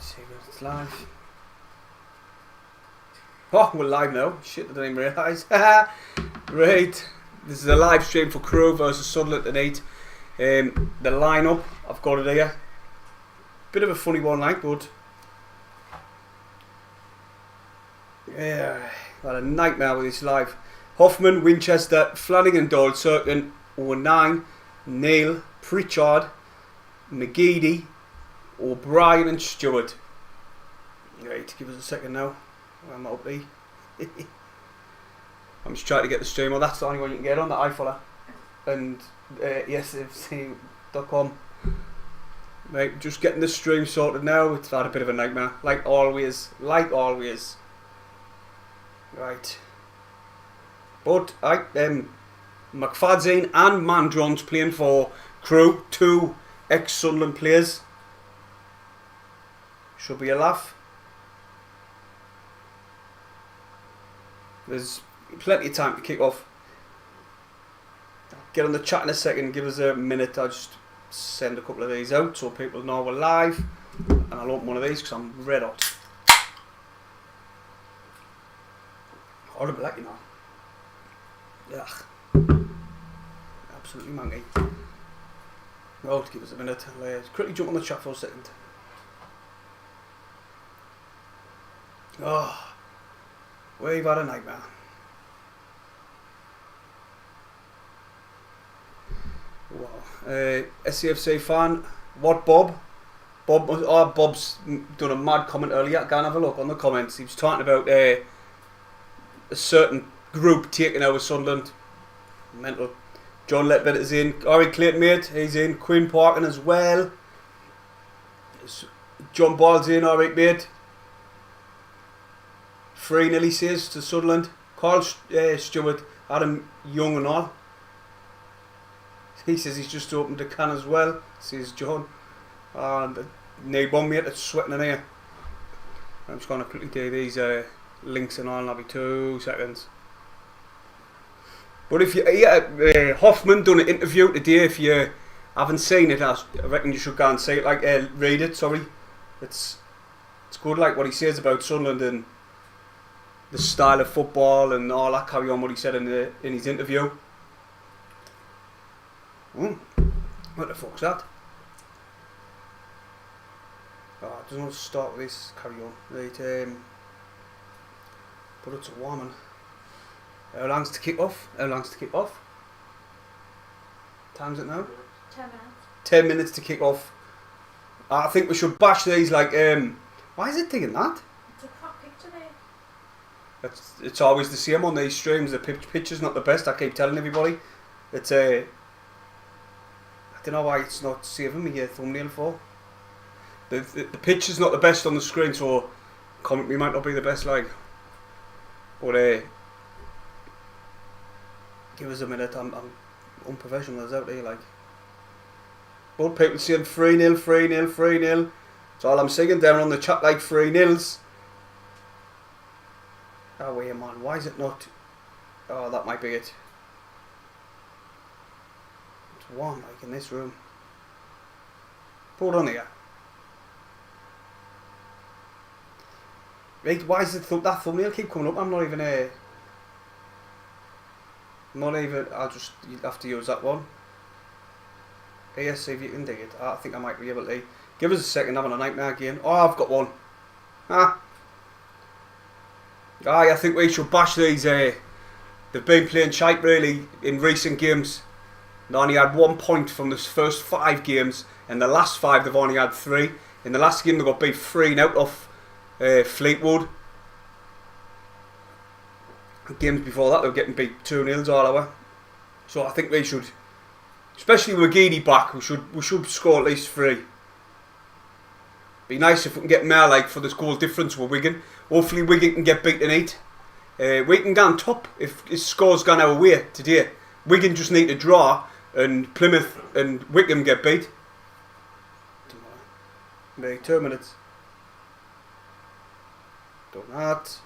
see if it's live. Oh, we're live now. Shit, I didn't even realise. Right. This is a live stream for Crewe versus Sunderland tonight. The lineup, I've got it here. Bit of a funny one, like, but yeah, got a nightmare with this live. Hoffman, Winchester, Flanagan, Doyle, Cirkin, O'Nine, Neal, Pritchard, McGeady, O'Brien and Stewart. Right, give us a second now. I'm up there. I'm just trying to get the stream on. That's the only one you can get on, the iFollow. And yesfc.com. Right, just getting the stream sorted now. It's had a bit of a nightmare. Like always. Like always. Right. But McFadzean and Mandron's playing for Crewe. Two ex-Sunderland players. Should be a laugh. There's plenty of time to kick off. Get on the chat in a second. Give us a minute. I'll just send a couple of these out so people know we're live. And I'll open one of these because I'm red hot. Horrible, like, you know. Ugh. Absolutely mangy. Oh, to give us a minute. I'll quickly jump on the chat for a second. Oh, we've had a nightmare. Wow. SCFC fan. What, Bob? Bob's done a mad comment earlier. Go and have a look on the comments. He was talking about a certain group taking over Sunderland. Mental. John Letbetter's in. Ari Clayton, mate. He's in. Quinn Parkin as well. John Ball's in. Alright, mate. 3-0 he says to Sunderland. Karl Stewart, Adam Young and all. He says he's just opened the can as well, says John. And Neil one mate that's sweating in here. I'm just going to quickly do these links and all, and I'll be 2 seconds. But if you, Hoffman done an interview today. If you haven't seen it, I reckon you should go and see it. Like, read it. Sorry, it's good. Like what he says about Sunderland and the style of football and all that. Carry on what he said in his interview. What the fuck's that? Oh, I don't want to start with this. Carry on. Right, but it's a woman. How long's to kick off? Time's it now? 10 minutes. 10 minutes to kick off. I think we should bash these like. Why is it thinking that? It's a crap picture there. It's always the same on these streams. The picture's not the best. I keep telling everybody. It's I don't know why it's not saving me a thumbnail for. The picture's not the best on the screen, so comment me might not be the best, like. But give us a minute. I'm unprofessional as out there, like. But people saying 3-0, 3-0, 3-0. That's all I'm saying down on the chat, like 3-0s. Oh wait, man, why is it not? Oh, that might be it. It's warm, like, in this room. Put it on here. Right, why is it that thumbnail keep coming up? I'm not even I'll just have to use that one. Here, see if you can dig it. I think I might be able to. Give us a second, having a nightmare again. Oh, I've got one. I think we should bash these. They've been playing shite really in recent games. They only had 1 point from the first 5 games, and the last 5 they've only had 3. In the last game they got beat 3-0 off Fleetwood. Games before that they were getting beat 2-0 all over. So I think we should, especially with Geedy back, we should score at least 3. Be nice if we can get more, like, for this goal difference with Wigan. Hopefully Wigan can get beat tonight. We can go on top if his score's gone our way today. Wigan just need to draw and Plymouth and Wickham get beat. Maybe 2 minutes. Done that.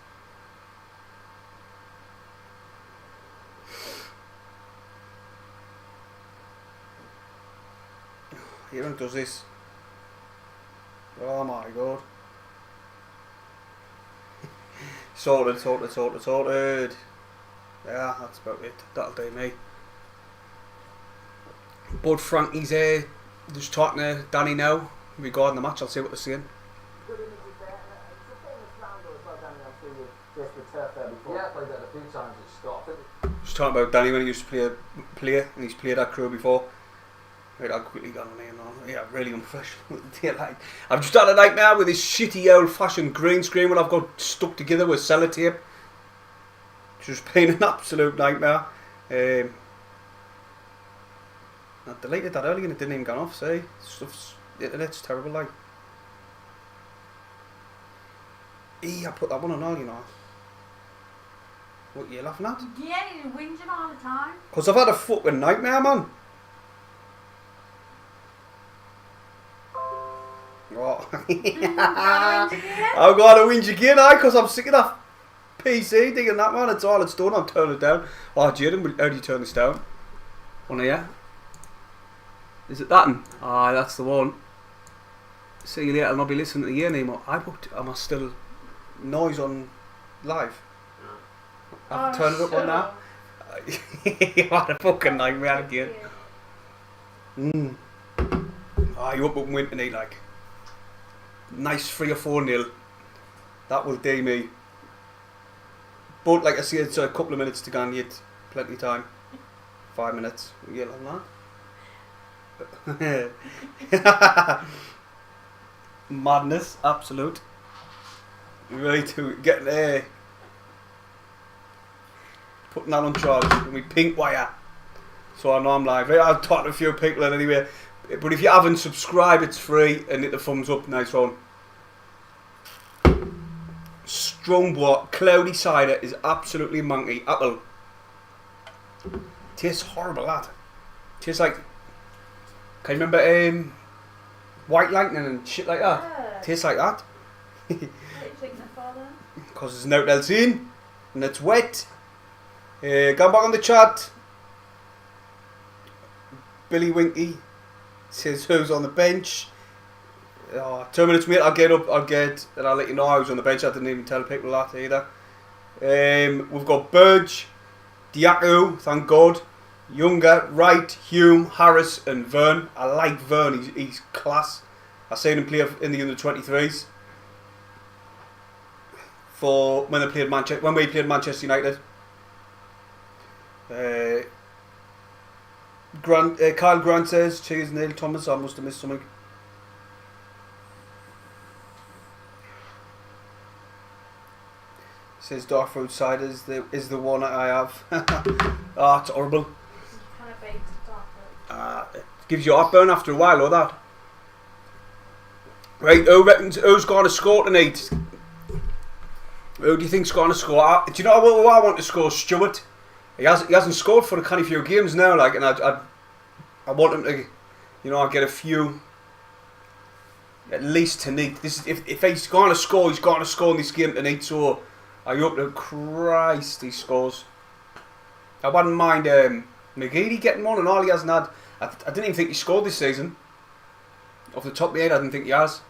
Kieron does this. Oh my god. Sorted. Yeah, that's about it. That'll do me. But Frankie's just talking to Danny now regarding the match. I'll see what they're saying. Yeah, I played that a few times at Scott. Just talking about Danny when he used to play and he's played at Crewe before. Right, I'll quickly go on there now. Yeah, really unprofessional. I've just had a nightmare with this shitty old-fashioned green screen when I've got stuck together with sellotape. It's just been an absolute nightmare. I deleted that earlier and it didn't even go off. See, the internet's terrible. Like, I put that one on earlier now. What are you laughing at? Yeah, you're whinging all the time. Because I've had a fucking nightmare, man. Oh. I've got to whinge again, because I'm sick of that PC digging that, man. It's all it's done. I'm turning it down. Oh, Jaden, how do you turn this down? One here. Is it that one? Ah, that's the one. See you later. I'll not be listening to the year anymore. Am I still noise on live? I've turned it up on now. What a fucking nightmare again. You up and win tonight, like. Nice 3 or 4-0. That will do me. But like I said, it's a couple of minutes to go and yet plenty of time. 5 minutes. You on that? Madness, absolute. Right to get there. Putting that on charge with my pink wire. So I know I'm live. I've talked to a few people anyway. But if you haven't subscribed, it's free and hit the thumbs up. Nice one. Strongbow cloudy cider is absolutely monkey. Apple. Tastes horrible, that. Tastes like. Can you remember White Lightning and shit like that? Yeah. Tastes like that. What do you think the father? Because there's no else in and it's wet. Going back on the chat. Billy Winky says who's on the bench. 2 minutes mate, I'll get up, and I'll let you know who's on the bench. I didn't even tell people that either. We've got Burge, Diaco, thank God, Younger, Wright, Hume, Harris and Vern. I like Vern, he's class. I seen him play in the under-23s for when we played Manchester United. Kyle Grant says, cheers Neil Thomas, I must have missed something. Says Dark Fruit Cider is the one I have. It's horrible. Kind of baked dark fruit. It gives you heartburn after a while, or that. Right, who's going to score tonight? Who do you think's going to score? Do you know what I want to score? Stewart. He hasn't scored for a kind of few games now, like, and I want him to, get a few at least tonight. If he's going to score, he's going to score in this game tonight. So I hope to Christ he scores. I wouldn't mind McGeady getting one, and all he hasn't had. I didn't even think he scored this season. Off the top of my head, I didn't think he has.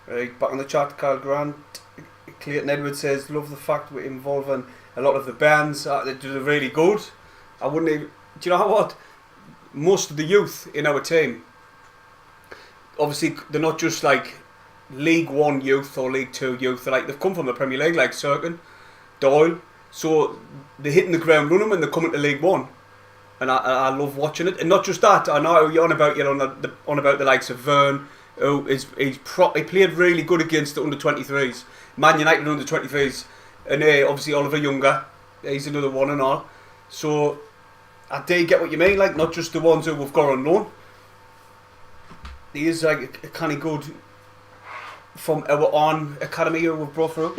Right, back on the chat, Carl Grant. Clayton Edwards says, love the fact we're involving a lot of the bands. They're really good. I wouldn't even... Do you know what? Most of the youth in our team, obviously, they're not just like League 1 youth or League 2 youth. They've come from the Premier League, like Cirkin, Doyle. So they're hitting the ground running when they're coming to League 1. And I love watching it. And not just that, I know you're on about the likes of Vern, who he played really good against the under-23s. Man United under-23s. And obviously Oliver Younger, he's another one and all. So I do get what you mean, like not just the ones who we've got on loan. He is like a kind of good from our own academy who we've brought through.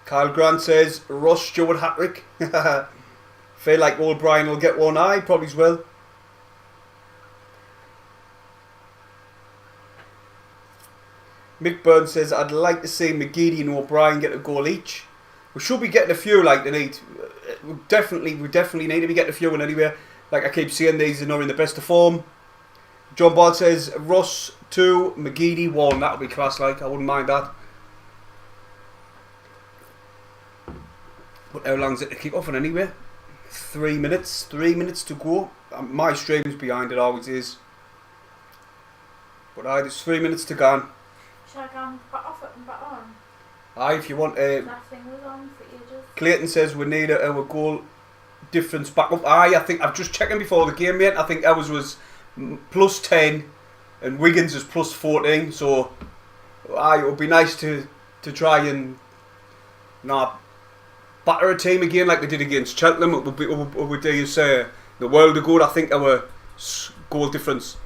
Kyle Grant says Ross Stewart hat-trick. Feel like old Brian will get one. Eye probably will. Mick Burns says I'd like to see McGeady and O'Brien get a goal each. We should be getting a few like tonight. We definitely need to be getting a few in anyway. Like I keep saying, these are not in the best of form. John Ball says Ross 2, McGeady 1. That'll be class, like. I wouldn't mind that. But how long's it to kick off on anyway? 3 minutes. 3 minutes to go. My stream's behind, it always is. But there's 3 minutes to go. Shall I go and back off it and back on? If you want... That thing was on for ages. Clayton says we need our goal difference back up. I think I've just checking before the game, mate. I think ours was plus 10 and Wiggins is plus 14. So it would be nice to try and batter a team again like we did against Cheltenham. It would do the world of good. I think our goal difference.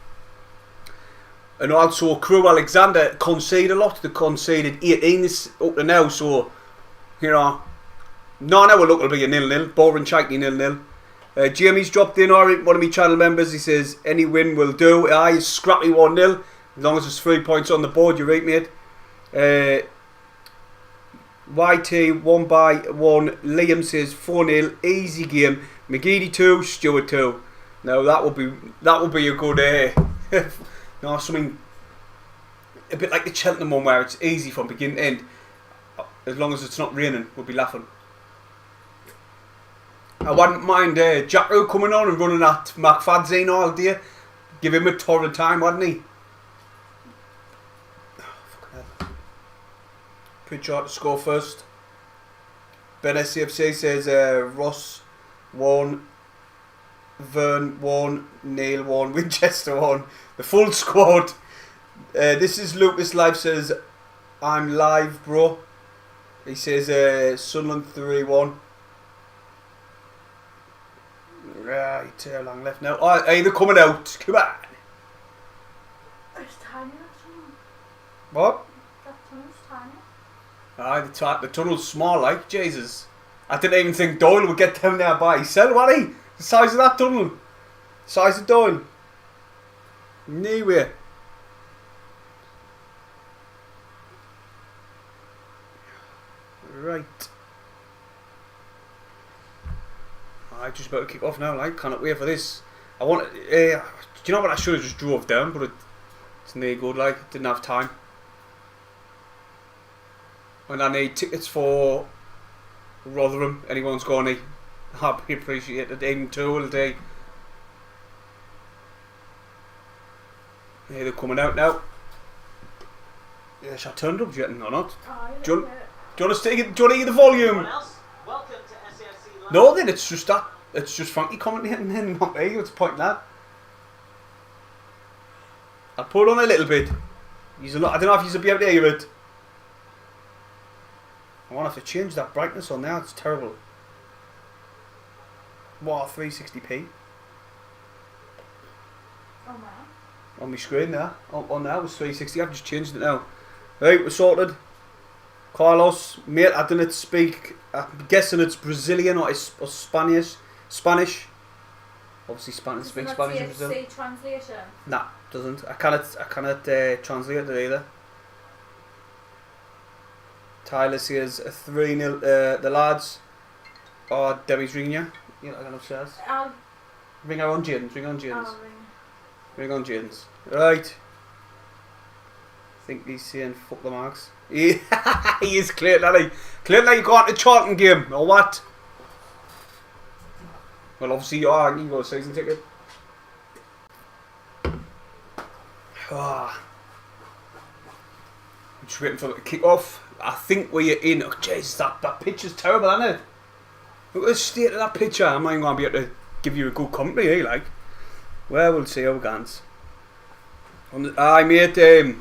And also Crewe Alexander conceded a lot. They conceded 18 up to now. So, you know, no, now it'll be a 0-0. Boring shikey 0-0. Jamie's dropped in, one of my channel members. He says, any win will do. It's scrappy 1-0. As long as there's 3 points on the board, you're right, mate. YT 1 by 1. Liam says 4-0. Easy game. McGeady 2, Stewart 2. Now that would be a good something a bit like the Cheltenham one where it's easy from beginning to end. As long as it's not raining, we'll be laughing. I wouldn't mind Jacko coming on and running at McFadzean all day. Give him a torrid time, wouldn't he? Pritchard to score first. Ben SCFC says Ross 1, Vern 1, Neil 1, Winchester 1. The full squad. This is Lucas Live says, I'm live, bro. He says Sunderland 3-1. Right, how long left now? Hey, they're coming out. Come on. It's tiny, that tunnel. What? That tunnel's tiny. The tunnel's small, like, Jesus. I didn't even think Doyle would get down there by himself, was he? The size of that tunnel. The size of Doyle. No way. Right. I just about to kick off now, like, cannot wait for this. I want do you know what, I should have just drove down, but it's no good, like, didn't have time. And I need tickets for Rotherham. Anyone's going to, I'd be appreciated. Even two all day. Yeah, they're coming out now. Yeah, shall I turn it up yet or not? Do you want to hear the volume? No, then it's just that. It's just Frankie commentating then, not me. What's the point in that? I'll put on a little bit. I don't know if you'll be able to hear it. I want to have to change that brightness on there. It's terrible. What, 360p? Oh, wow. On my screen there. On there was 360. I've just changed it now. Right, we're sorted. Carlos, mate, I didn't speak. I'm guessing it's Brazilian or Spanish. Obviously, Spanish speaks Spanish in Brazil. CFC translation? Nah, doesn't. I cannot translate it either. Tyler says 3-0. The lads. Oh, Debbie's ringing you. You know, kind of says. Ring her on Jaden's. Ring on Jaden's. Ring on Jaden's. Right. I think he's saying fuck the marks. He is Clayton, isn't he? Clayton, you got the Charlton game, or what? Well, obviously you are, and you got a season ticket. I'm just waiting for it to kick off. I think we're in. Oh, jeez, that pitch is terrible, isn't it? Look at the state of that picture. I'm not even going to be able to give you a good commentary, eh, like? Well, we'll see how it goes. I made the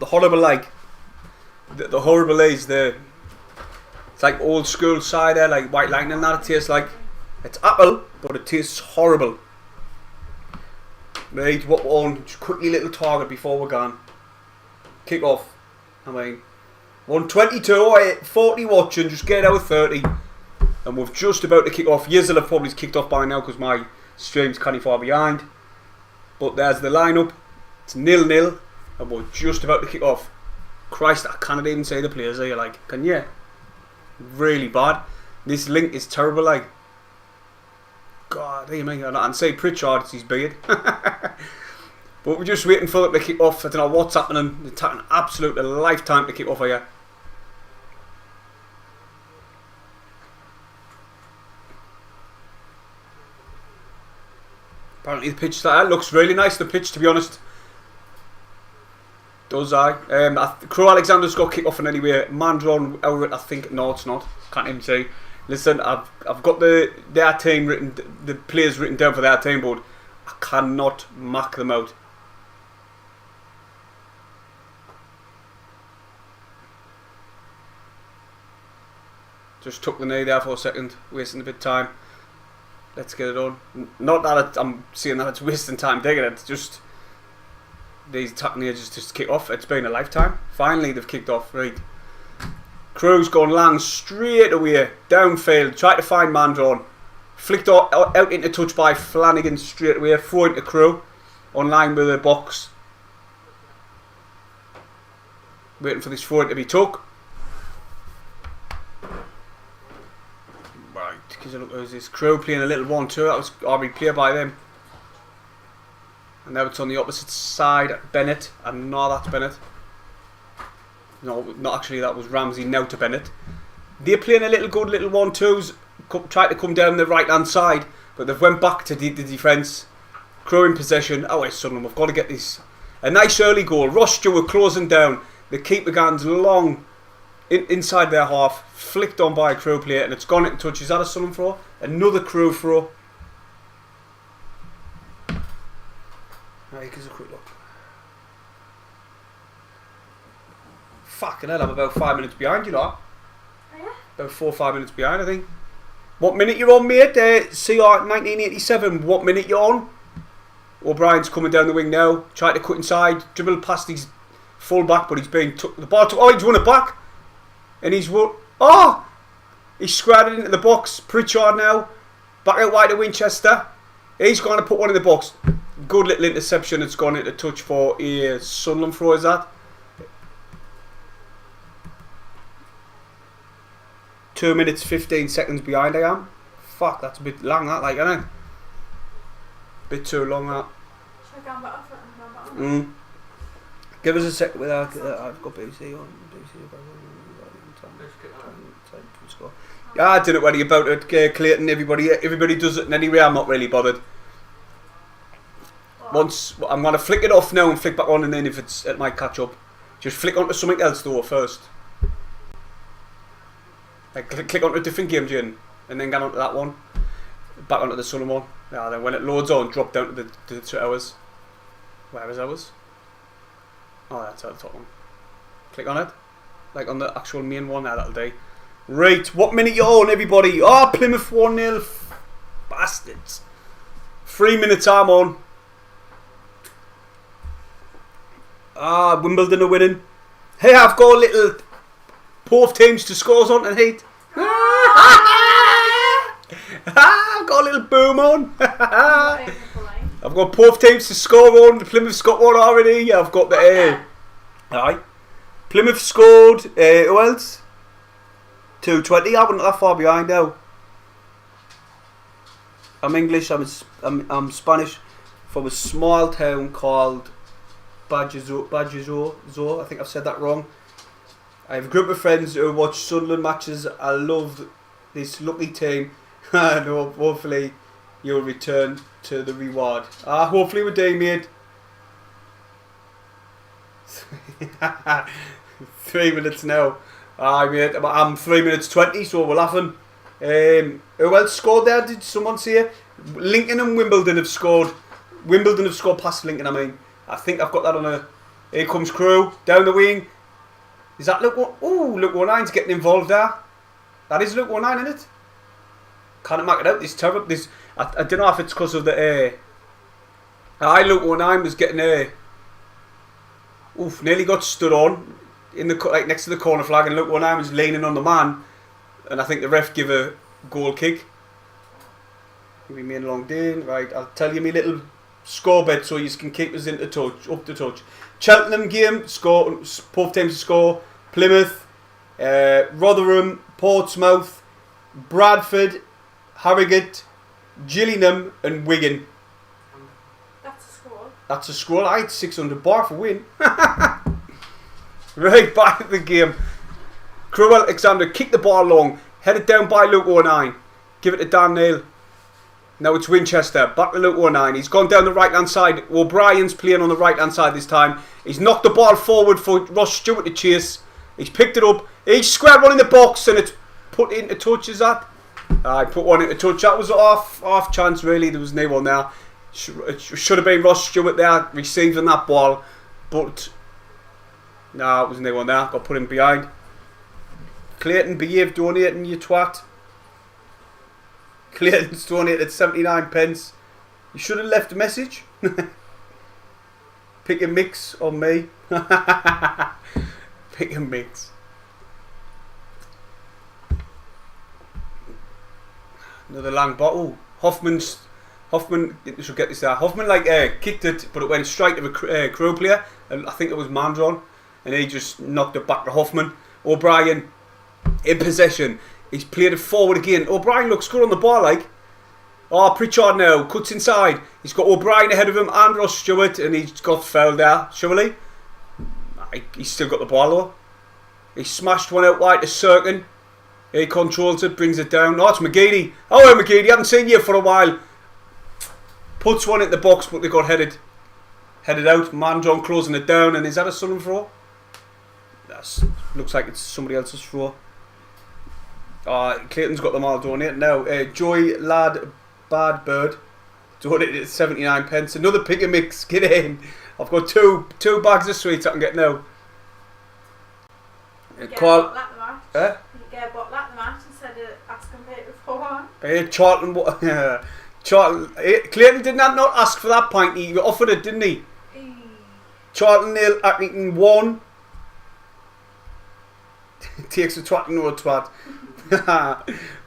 horrible, like, the horrible is it's like old school cider, like white lightning and that. It tastes like, it's apple, but it tastes horrible. Right, what we're on, just quickly little target before we're gone. Kick off. I mean, 122, 40 watching, just get out of 30. And we're just about to kick off. Years will have probably kicked off by now because my stream's kind of far behind. But there's the lineup. It's 0-0 and we're just about to kick off. Christ, I can't even say the players here, like, can you? Really bad. This link is terrible, like. God, I mean, and say Pritchard, it's his beard. But we're just waiting for them to kick off. I don't know what's happening. It's taking absolutely a lifetime to kick off here. Apparently the pitch looks really nice, the pitch, to be honest. Does I? Crewe Alexander's got kick off in anyway. Mandron, I think, no it's not. Can't even say. Listen, I've got their team written, the players written down for their team board. I cannot mark them out. Just took the knee there for a second, wasting a bit of time. Let's get it on. Not that I'm saying that it's wasting time digging it. It's just these attacking edges just kick off. It's been a lifetime. Finally, they've kicked off. Right. Crewe's gone long straight away downfield. Tried to find Mandron. Flicked out into touch by Flanagan straight away. Throw into Crewe. On line with the box. Waiting for this throw to be took. Because look, there's this Crewe playing a little 1-2. That was already played by them. And now it's on the opposite side. Bennett. And no, that's Bennett. No, not actually. That was Ramsey. Now to Bennett. They're playing a little good little 1-2s. Tried to come down the right hand side, but they've went back to the defence. Crewe in possession. Oh, it's Sunderland. We've got to get this. A nice early goal. Ross Stewart closing down. The keeper guns long. Inside their half, flicked on by a Crewe player, and it's gone into touch. Is that a Sunderland throw? Another Crewe throw. Right, gives a quick look. Fucking hell, I'm about 5 minutes behind, you lot. Oh, yeah? About 4 or 5 minutes behind, I think. What minute you're on, mate? CR 1987. What minute you're on? O'Brien's coming down the wing now. Tried to cut inside, dribbled past his full back, but he's being took the ball. Oh, he's won it back. And he's squared it into the box. Pritchard now. Back out wide to Winchester. He's going to put one in the box. Good little interception. It's gone into touch for a Sunderland throw, is that? 2 minutes 15 seconds behind I am. Fuck, that's a bit long that, like, isn't it? Bit too long that. Should I go back off it? Give us a sec with that. I've got BBC on. I didn't worry about it, Clayton. Everybody does it, and anyway, I'm not really bothered. Once I'm gonna flick it off now and flick back on, and then if it might catch up, just flick onto something else though first. Like click onto a different game, Jin, and then get onto that one, back onto the Sunderland one. Yeah, then when it loads on, drop down to the 2 hours. Where is ours? Oh, that's at the top one. Click on it, like on the actual main one. Now that'll do. Right, what minute you on, everybody? Oh, Plymouth 1-0. Bastards. 3 minutes I'm on. Wimbledon are winning. Hey, I've got a little both teams to scores on tonight. I've got a little boom on. I've got both teams to score on. Plymouth's got one already. I've got the A. Aye. Plymouth scored. Who else? 2:20. I wasn't that far behind now. I'm English. I'm Spanish. From a small town called Badajoz. I think I've said that wrong. I have a group of friends who watch Sunderland matches. I love this lucky team. And hopefully you'll return to the reward. Hopefully we do, mate. 3 minutes now. Mate, I'm 3 minutes 20, so we're laughing. Who else scored there? Did someone say? Lincoln and Wimbledon have scored. Wimbledon have scored past Lincoln, I mean. I think I've got that on a... Here comes Crewe, down the wing. Is that Luke 1? Oh, Luke 19's getting involved there. That is Luke 19, isn't it? Can't mark it out. This terrible. I don't know if it's because of the... Luke 19 was getting a... nearly got stood on. In the next to the corner flag, and look, one arm was leaning on the man, and I think the ref give a goal kick. We made a long day, right? I'll tell you my little score bet so you can keep us up to touch. Cheltenham game score, both teams to score. Plymouth, Rotherham, Portsmouth, Bradford, Harrogate, Gillingham and Wigan. That's a score. That's a score. I had 600 bar for win. Right, back at the game. Crewe Alexander kicked the ball long, headed down by Luke 09. Give it to Dan Neal. Now it's Winchester, back to Luke 09. He's gone down the right hand side. O'Brien's playing on the right hand side this time. He's knocked the ball forward for Ross Stewart to chase. He's picked it up. He's squared one in the box and it's put into touch, is that? I put one into touch. That was off chance really. There was no one there. It should have been Ross Stewart there receiving that ball, but no, it was no one there. Got put in behind. Clayton, behave donating, you twat. Clayton's donated 79 pence. You should have left a message. Pick a mix on me. Pick a mix. Another long bottle. Hoffman should get this out. Hoffman kicked it, but it went straight to a Crewe player. And I think it was Mandron, and he just knocked it back to Hoffman. O'Brien in possession. He's played it forward again. O'Brien looks good on the ball, like. Oh, Pritchard now cuts inside. He's got O'Brien ahead of him and Ross Stewart, and he's got fouled there. Surely, he's still got the ball though. He smashed one out wide to Sirkin. He controls it, brings it down. Oh, it's McGeady. Oh, McGeady, haven't seen you for a while. Puts one in the box, but they got headed out. Mandron closing it down, and is that a Sunderland throw? Looks like it's somebody else's throw. Clayton's got them all donated now. Joy Lad Bad Bird donated 79 pence. Another pick and mix. Get in. I've got two bags of sweets I can get now. Carl. You get a bottle at the match instead of asking people for one. Charlton. Clayton did not ask for that pint. He offered it, didn't he? Charlton nil, Accrington 1. Takes a twat and no twat.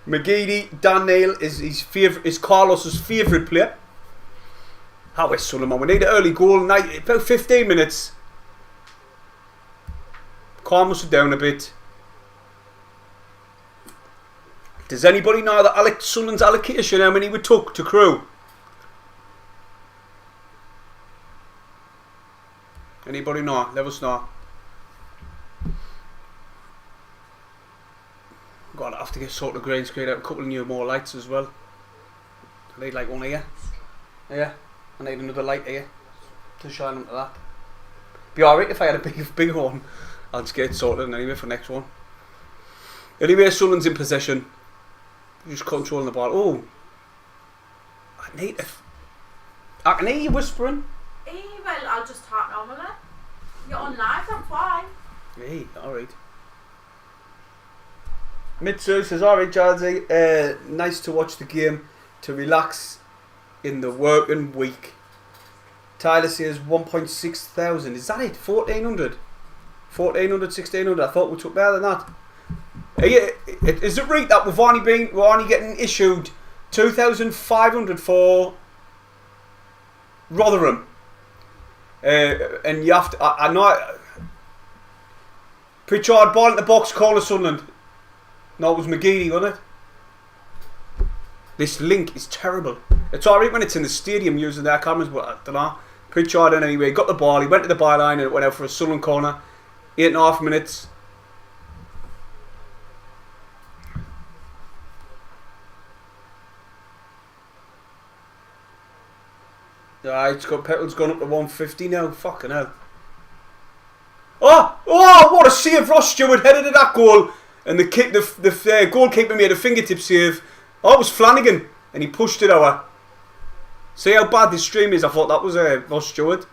McGeady, Dan Neal is Carlos's favourite player. How is Sunderland? We need an early goal. About 15 minutes. Calm us down a bit. Does anybody know that Sunderland's allocation, how many we took to Crewe? Anybody know? Let us know. God, I have to get sort of green screen out. A couple of new more lights as well. I need like one here. Yeah, I need another light here to shine onto that. Be alright if I had a big one. I'll just get it sorted anyway for next one. Anyway, Sunderland's in possession. Just controlling the ball. Oh, I can hear you whispering. Well, I'll just talk normally. You're on live, that's why. Hey, alright. Mitsu says, alright, Jardy, nice to watch the game to relax in the working week. Tyler says 1.6 thousand. Is that it? 1400? 1400, 1600. I thought we took better than that. Is it right that we're only getting issued 2,500 for Rotherham? And you have to. I know. Pritchard ball in the box, corner Sunderland. No, it was McGeady, wasn't it? This link is terrible. It's alright when it's in the stadium using their cameras, but I don't know. Pritchard anyway got the ball. He went to the byline and it went out for a Sunderland corner. 8.5 minutes. It's got Petal's gone up to 150 now. Fucking hell. Oh, what a save. Ross Stewart headed to that goal. And the goalkeeper made a fingertip save. Oh, it was Flanagan. And he pushed it over. See how bad this stream is? I thought that was Ross Stewart.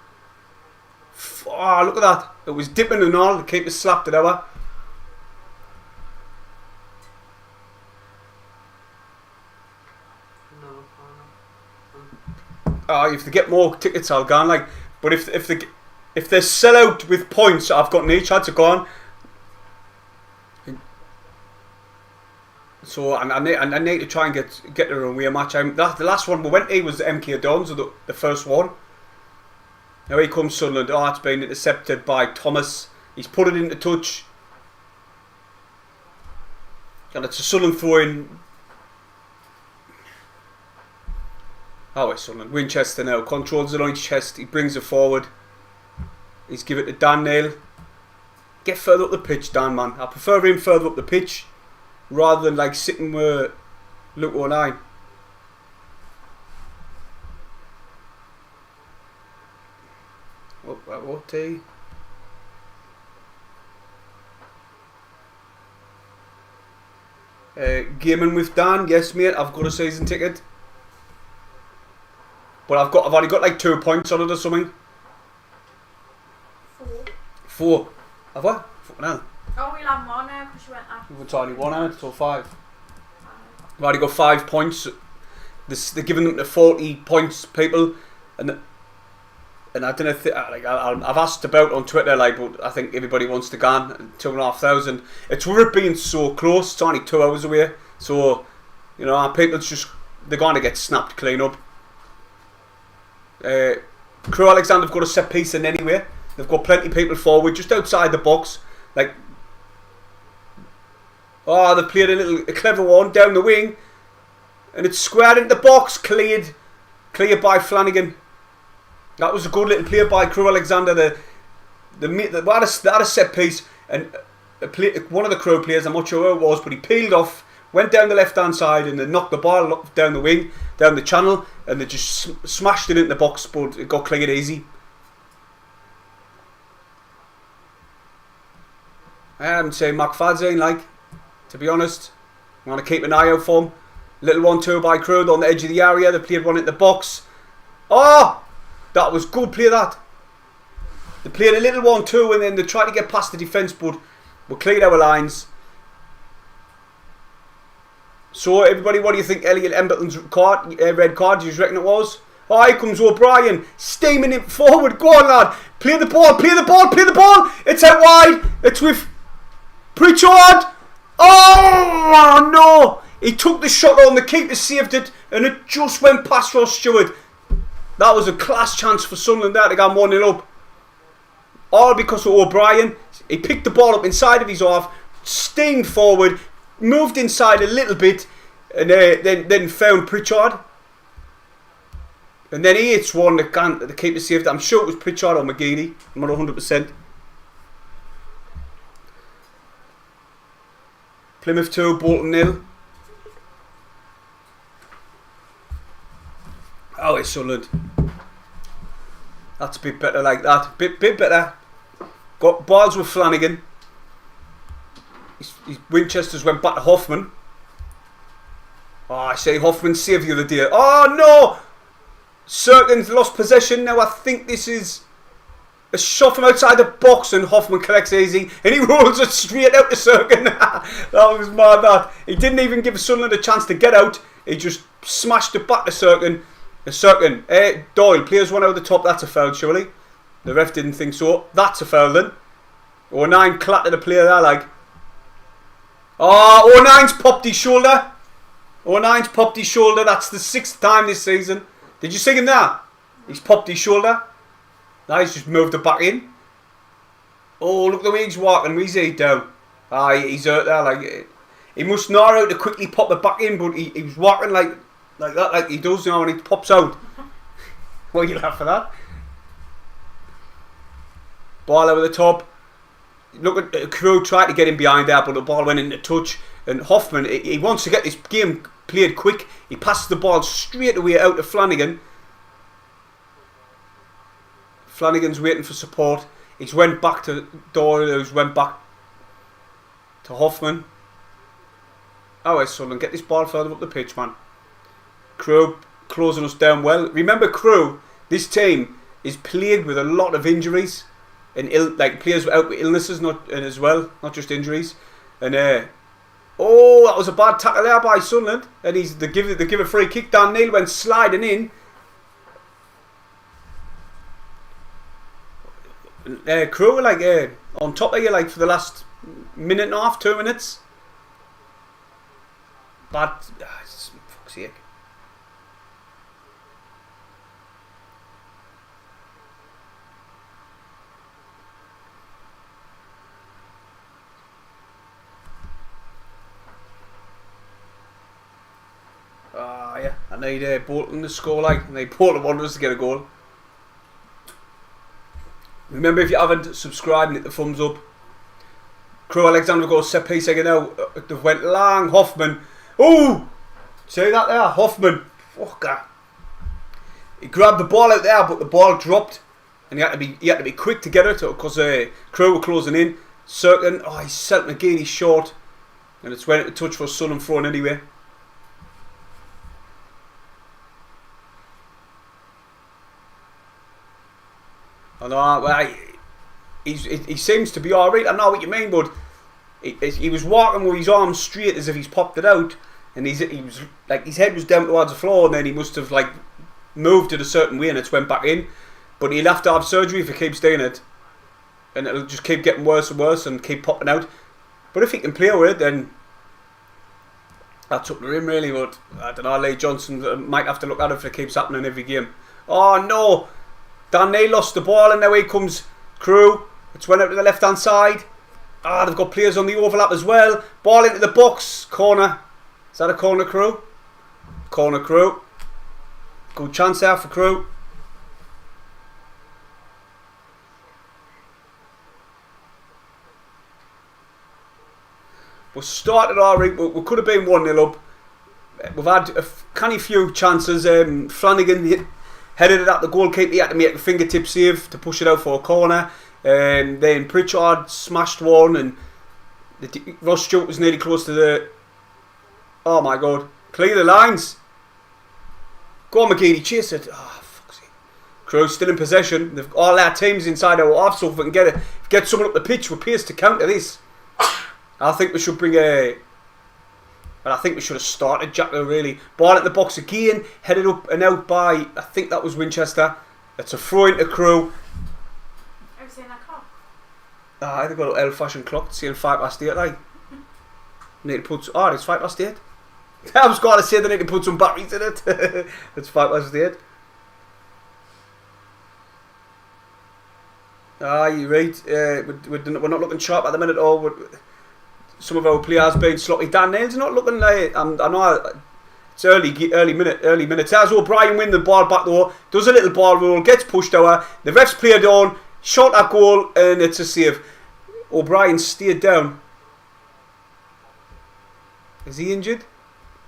Oh, look at that. It was dipping and all. The keeper slapped it over. Oh, if they get more tickets, I'll go on. Like, but if they sell out with points, I've got no chance of going. So I need to try and get to a away match. The last one we went to was the MK Dons, the first one. Now here comes Sunderland. Oh, it's been intercepted by Thomas. He's put it into touch. And it's a Sunderland throw in. Oh, it's Sunderland. Winchester now controls it on his chest. He brings it forward. He's given it to Dan Neal. Get further up the pitch, Dan, man. I prefer him further up the pitch rather than like sitting with Luke O'Nien. What he? Gaming with Dan, yes mate, I've got a season ticket. But I've already got like 2 points on it or something. 4. Have I? Fucking hell. Oh, we'll have more now because you went after. It's only 1 out, so 5. I've already got 5 points. They're giving them to 40 points people, and I don't know. I've asked about on Twitter, like, but I think everybody wants to go on 2,500. It's worth it being so close. It's only 2 hours away, so you know, people's they're going to get snapped clean up. Crewe Alexander have got a set piece in anyway. They've got plenty of people forward, just outside the box. Like, oh, they played a clever one down the wing, and it's squared into the box. Cleared by Flanagan. That was a good little play by Crewe Alexander. They had a set piece, and one of the Crewe players, I'm not sure who it was, but he peeled off, went down the left hand side, and they knocked the ball down the wing, down the channel, and they just smashed it into the box, but it got cleared easy. I'm saying McFadzean, like, to be honest, I'm going to keep an eye out for him. Little 1-2 by Crewe on the edge of the area. They played one into the box. Oh! That was good play, that. They played a little 1-2 and then they tried to get past the defence, but we cleared our lines. So, everybody, what do you think Elliot Embleton's red card, do you reckon it was? Oh, here comes O'Brien, steaming it forward. Go on, lad. Play the ball, play the ball, play the ball. It's out wide. It's with Pritchard. Oh, no. He took the shot on, the keeper saved it, and it just went past Ross Stewart. That was a class chance for Sunderland there to go 1-0 up. All because of O'Brien. He picked the ball up inside of his half, steamed forward, moved inside a little bit, and then found Pritchard. And then he hits one that the keeper saved. I'm sure it was Pritchard or McGeady. I'm not 100%. Plymouth 2, Bolton 0. Oh, it's Sunderland. That's a bit better like that. Bit better. Got balls with Flanagan. His Winchester's went back to Hoffman. Oh, I say Hoffman saved the other day. Oh, no! Serkin's lost possession. Now I think this is a shot from outside the box and Hoffman collects easy and he rolls it straight out to Serkin. That was mad, that. He didn't even give Sunderland a chance to get out. He just smashed it back to Serkin. Doyle, players one out of the top. That's a foul, surely. The ref didn't think so. That's a foul then. O'Nien clattered a player there, like. Oh, O'Nien's popped his shoulder. That's the 6th time this season. Did you see him there? He's popped his shoulder. Now he's just moved it back in. Oh, look the way he's walking. He's down. He's hurt there. Like, he must know how to quickly pop it back in, but he was walking like that, like he does, you know, when he pops out. Why you laugh for that? Ball over the top. Look at Crewe tried to get him behind there, but the ball went into touch. And Hoffman, he wants to get this game played quick. He passes the ball straight away out to Flanagan. Flanagan's waiting for support. He's went back to Doyle, who's went back to Hoffman. Oh, it's Sunderland. Get this ball further up the pitch, man. Crewe closing us down well. Remember, Crewe, this team is plagued with a lot of injuries and players out with illnesses, as well, not just injuries. And oh, that was a bad tackle there by Sunderland. And they give a free kick. Dan Neal went sliding in. Crewe were like on top of you like for the last minute and a half, 2 minutes. Bad, fuck's sake. yeah. I need Bolton to score, like. I need Bolton Wanderers to get a goal. Remember, if you haven't subscribed, hit the thumbs up. Crewe Alexander goes set piece again now. They went long. Hoffman. Oh! See that there? Hoffman. Fucker. He grabbed the ball out there, but the ball dropped. And he had to be quick to get it because Crewe were closing in. Circling. Oh, he's set McGee. He's short. And it's went to touch for Sunderland thrown anyway. I know, well, he seems to be alright. I know what you mean, but he was walking with his arms straight as if he's popped it out, and he was like his head was down towards the floor, and then he must have like moved it a certain way, and it's went back in. But he'll have to have surgery if he keeps doing it, and it'll just keep getting worse and worse and keep popping out. But if he can play with it, then that's up to him really. But I don't know, Lee Johnson might have to look at it if it keeps happening every game. Oh no! Danny lost the ball and now here comes Crewe. It's went out to the left hand side. Ah, they've got players on the overlap as well. Ball into the box. Corner. Is that a corner, Crewe? Corner, Crewe. Good chance there for Crewe. We started alright. We could have been 1-0 up. We've had a canny few chances. Flanagan headed it at the goalkeeper. He had to make a fingertip save to push it out for a corner. Then Pritchard smashed one, and Ross Stewart was nearly close to the. Oh my God! Clear the lines. Go on, McGeady, chase it. Oh, fuck's sake. Crewe still in possession. They've all their teams inside our half, so if we can get someone up the pitch with pace to counter this. I think we should bring a. But I think we should have started Jackler really. Ball at the box again, headed up and out by, I think that was Winchester. It's a throw into Crewe. Have you seen that clock? Ah, they've got an old-fashioned clock. It's saying 8:05, like. Need to put. Oh, it's 8:08. I was going to say they need to put some batteries in it. It's 8:08. Ah, you're right. We're not looking sharp at the minute. Some of our players being sloppy. Dan Neal's not looking like. I know it's early minutes. As O'Brien win the ball back though, does a little ball roll, gets pushed over. The refs play it on, shot at goal, and it's a save. O'Brien stayed down. Is he injured?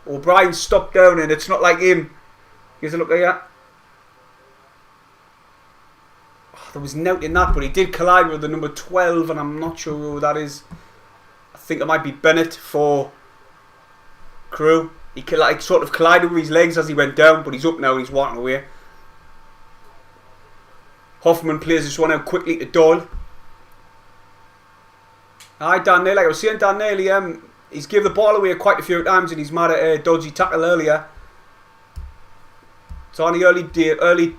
O'Brien stopped down, and it's not like him. Here's a look at that. Oh, there was nothing in that, but he did collide with the number 12, and I'm not sure who that is. I think it might be Bennett for Crewe. He sort of collided with his legs as he went down, but he's up now and he's walking away. Hoffman plays this one out quickly to Doyle. Aye, Dan Neal, like I was saying, Dan Neal, he's given the ball away quite a few times and he's mad at a dodgy tackle earlier. It's only early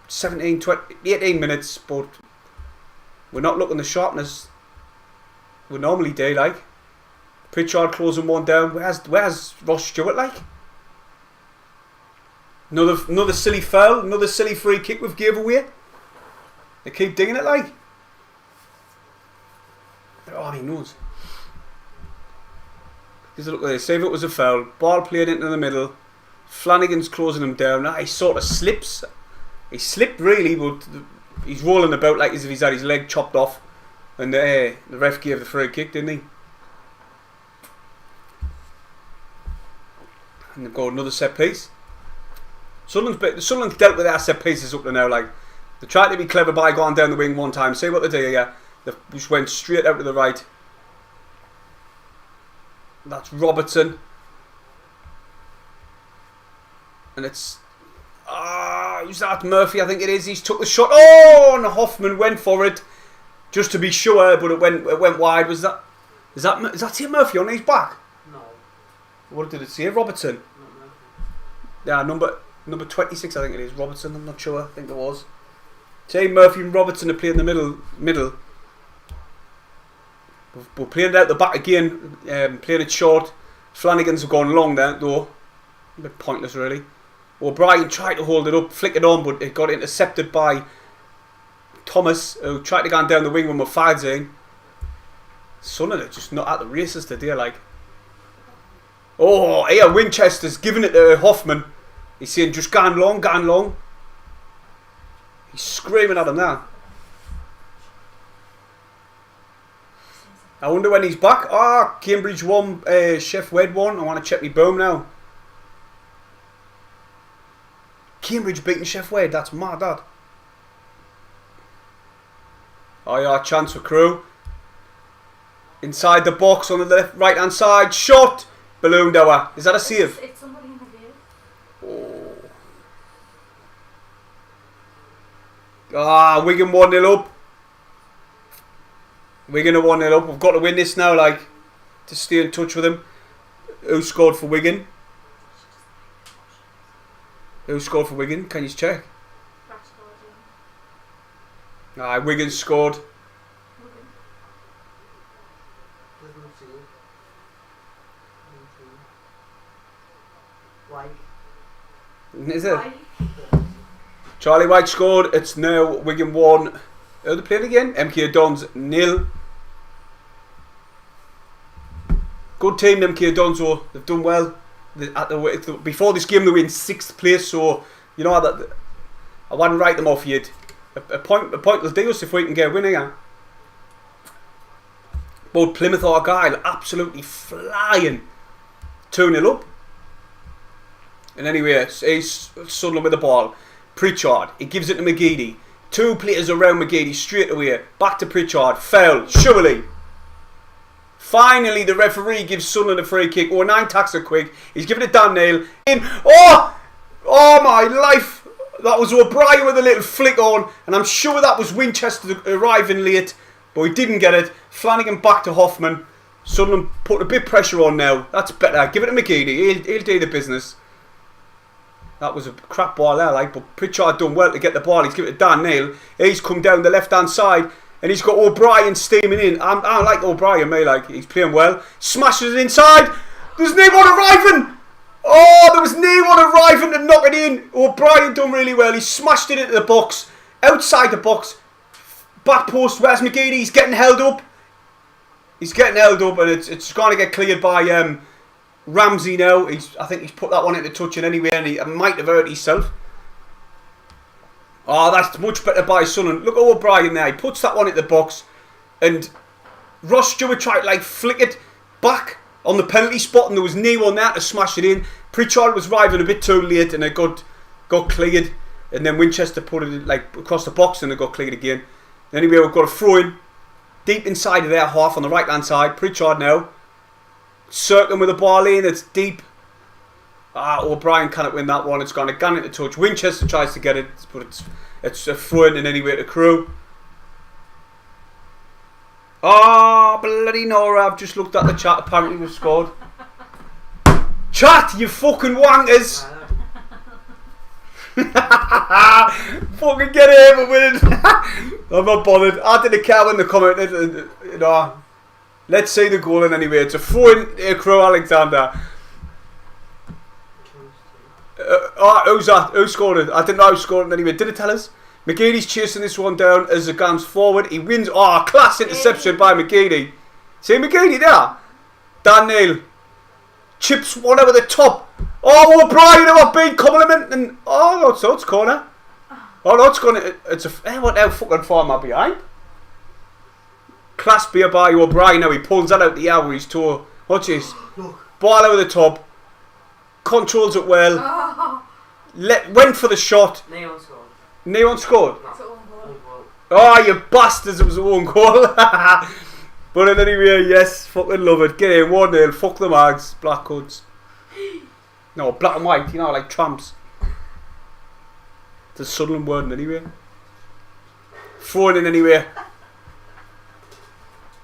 17, 20, 18 minutes, but we're not looking the sharpness we normally do, like. Pritchard closing one down. Where's Ross Stewart, like? Another silly foul, another silly free kick we've gave away. They keep dinging it, like. Oh, he knows. Here's a look at this. Say if it was a foul. Ball played into the middle. Flanagan's closing him down. He sort of slips. He slipped really, but he's rolling about like as if he's had his leg chopped off. And the ref gave the free kick, didn't he? And they've got another set piece. Sunderland's dealt with their set pieces up to now. Like, they tried to be clever by going down the wing one time. See what they do here. They just went straight out to the right. That's Robertson. And it's... who's that? Murphy, I think it is. He's took the shot. Oh, and Hoffman went for it. Just to be sure, but it went wide. Is that Tim Murphy on his back? No. What did it say? Robertson? Yeah, number 26 I think it is. Robertson, I'm not sure. I think it was. Say Murphy and Robertson are playing in the middle. We're playing it out the back again, playing it short. Flanagan's have gone long there though. A bit pointless really. O'Brien tried to hold it up, flick it on, but it got intercepted by Thomas, who tried to go down the wing when we're fighting. Sunderland are just not at the races today, like. Oh, here Winchester's giving it to Hoffman. He's saying, just going long, going long. He's screaming at him now. I wonder when he's back. Ah, Cambridge won, Chef Wed won. I want to check my boom now. Cambridge beating Chef Wed. That's mad, that. Oh yeah, chance for Crewe. Inside the box on the left, right hand side. Shot. Balloon dower. Is that a save? It's somebody in the view. Oh. Ah, Wigan 1-0 up. Wigan are 1-0 up. We've got to win this now, like, to stay in touch with them. Who scored for Wigan? Who scored for Wigan? Can you check? Ah, Wigan scored. Is it? Charlie White scored. It's now Wigan 1. Who are they playing again? MK Dons 0. Good team, MK Dons. They've done well. Before this game, they were in 6th place. So you know that I wouldn't write them off yet. A point will do us if we can get a win again. But Plymouth Argyle absolutely flying, 2-0 up. And anyway, he's Sunderland with the ball. Pritchard, he gives it to McGeady. 2 players around McGeady straight away. Back to Pritchard. Foul. Surely. Finally, the referee gives Sunderland a free kick. Oh, 9 tacks are quick. He's giving it Dan Neal. In. Oh! Oh my life. That was O'Brien with a little flick on. And I'm sure that was Winchester arriving late. But we didn't get it. Flanagan back to Hoffman. Sunderland put a bit of pressure on now. That's better. Give it to McGeady. He'll do the business. That was a crap ball there, like, but Pritchard done well to get the ball. He's given it to Dan Neal. He's come down the left-hand side, and he's got O'Brien steaming in. I like O'Brien, mate, like, he's playing well. Smashes it inside. There's no one arriving. Oh, there was no one arriving to knock it in. O'Brien done really well. He smashed it into the box. Outside the box. Back post, where's McGeady? He's getting held up. He's getting held up, and it's going to get cleared by Ramsey now. I think he's put that one into touch in anyway, and he might have hurt himself. Oh, that's much better by Sunderland. Look at O'Brien there. He puts that one into the box, and Ross Stewart tried to like flick it back on the penalty spot, and there was no one there to smash it in. Pritchard was arriving a bit too late, and it got cleared, and then Winchester put it like across the box, and it got cleared again. Anyway, we've got a throw in deep inside of their half on the right hand side. Pritchard now. Circling with the ball in, it's deep. O'Brien cannot win that one. It's gone again into touch. Winchester tries to get it, but it's a throw in anyway to Crewe. Oh, bloody Nora, I've just looked at the chat. Apparently we've scored. Chat, you fucking wankers. Fucking get it over with it. I'm not bothered. I didn't care when they commented. You know. Let's see the goal in anyway. It's a throw in Crewe Alexander. Who's that? Who scored it? I didn't know who scored it anyway. Did it tell us? McGeady's chasing this one down as it comes forward. He wins. Oh, class interception by McGeady. See McGeady there? Dan Neal. Chips one over the top. Oh, O'Brien of a big compliment. And oh, no, so it's corner. Oh, no, it's going to. It's a. What now fucking far am I behind? Class beer by O'Brien now. He pulls that out the air with his toe. Watch this. Ball over the top. Controls it well. Went for the shot. No one scored. No one scored. It's an own goal. Oh, you bastards. It was a one goal. But anyway, yes. Fucking love it. Get in 1-0. Fuck the Mags. Black Hoods. No, black and white. You know, like tramps. It's a Sunderland word anyway. Throwing in anyway.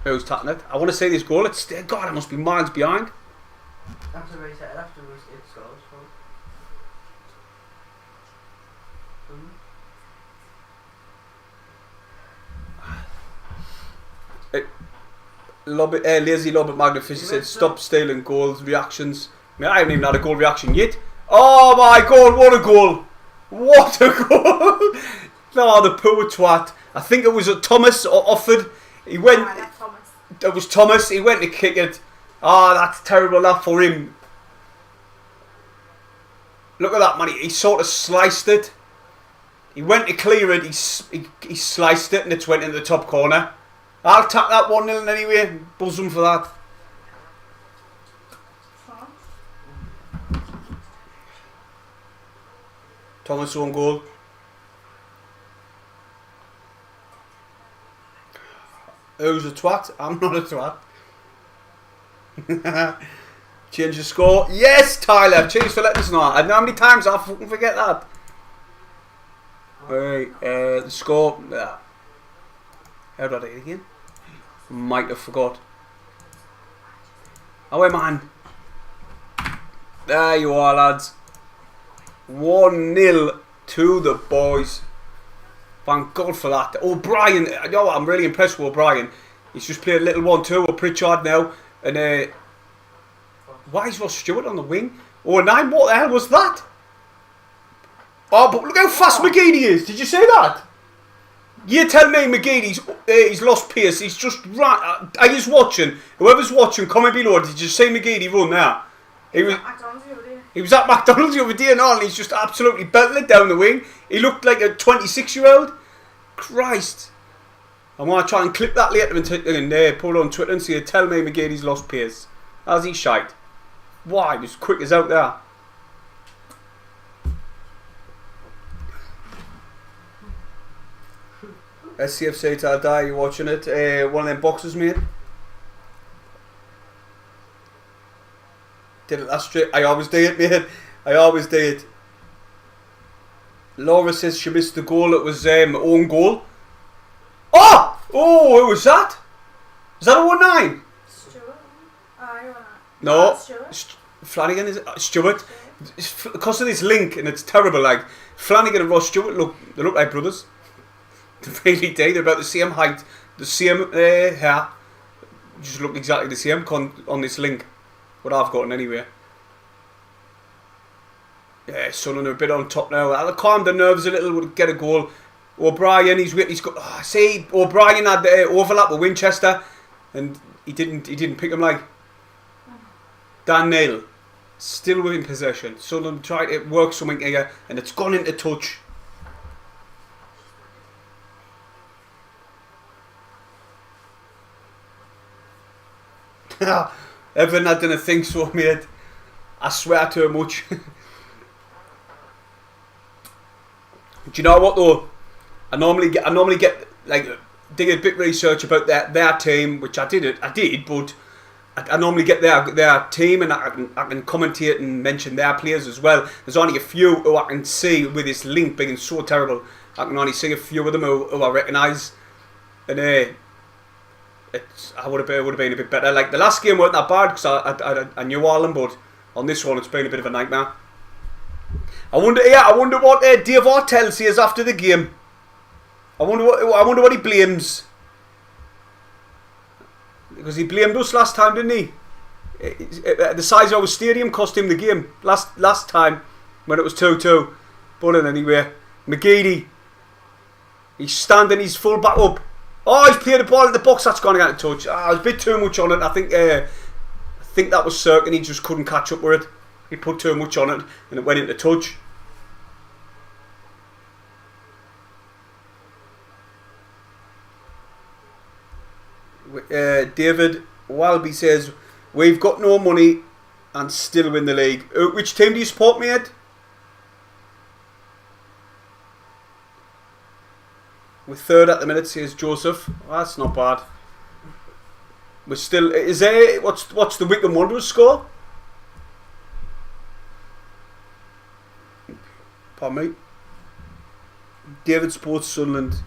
Who's tapping it? I want to say this goal. It's God, it must be miles behind. After we set it, after it scores. Lazy Lob at Magnificent said, stop stealing goals, reactions. I mean, I haven't even had a goal reaction yet. Oh my God, what a goal! What a goal! No, the poor twat. I think it was a Thomas offered. He went. It was Thomas. He went to kick it. Ah, that's terrible enough for him. Look at that, man. He sort of sliced it. He went to clear it. He sliced it and it went into the top corner. I'll tap that 1-0 anyway. Buzz him for that. Thomas' own goal. Who's a twat? I'm not a twat. Change the score. Yes, Tyler. Cheers for letting us know. I know how many times I fucking forget that. Right, the score. How did I do it again? Might have forgot. Oh, man. There you are, lads. 1-0 to the boys. Thank God for that. O'Brien, you know what, I'm really impressed with O'Brien. He's just played a little 1-2 with Pritchard now. And why is Ross Stewart on the wing? Oh, 9, what the hell was that? Oh, but look how fast McGeady is. Did you see that? You tell me McGeady's he's lost pace. He's just right. Are you watching? Whoever's watching, comment below. Did you see McGeady run there? He was at McDonald's the other day and all, and he's just absolutely belting it down the wing. He looked like a 26-year-old. Christ. I want to try and clip that later and put it on Twitter and say, tell me McGeady's lost pace. How's he shite? Why? He was quick as out there. SCFC to die, you watching it? One of them boxes, mate. Did it last straight. I always do it, mate. I always do it. Laura says she missed the goal. It was own goal. Oh! Oh, who was that? Is that a 1-9? Stewart. Oh, you're on No. Stewart. Flanagan is it? Stewart. Because of this link, and it's terrible. Like Flanagan and Ross Stewart they look like brothers. They really do. They're about the same height, the same hair. Just look exactly the same on this link. What I've gotten anyway. Yeah, Sunderland are a bit on top now. I'll calm the nerves a little. We'll get a goal. O'Brien, he's got. Oh, see, O'Brien had the overlap with Winchester, and he didn't pick him like. Dan Neal, still within possession. Sunderland tried to work something here, and it's gone into touch. Everyone I didn't think so, mate. I swear too much. Do you know what though? I normally get like dig a bit of research about their team, which I did, but I normally get their team and I can commentate and mention their players as well. There's only a few who I can see with this link being so terrible. I can only see a few of them who I recognise, and I would have been a bit better. Like the last game wasn't that bad because I knew all them, but on this one it's been a bit of a nightmare. I wonder what Dave Ortel says after the game. I wonder what he blames, because he blamed us last time, didn't he? The size of our stadium cost him the game last time when it was 2-2. But anyway, McGeady, he's standing his full back up. Oh, he's played the ball in the box. That's gone out of touch. It was a bit too much on it. I think that was Cirque, and he just couldn't catch up with it. He put too much on it, and it went into touch. David Walby says, we've got no money and still win the league. Which team do you support, mate? We're third at the minute, says Joseph. Oh, that's not bad. We're still. Is there? What's the Wickham Wanderers score? Pardon me. David supports Sunderland.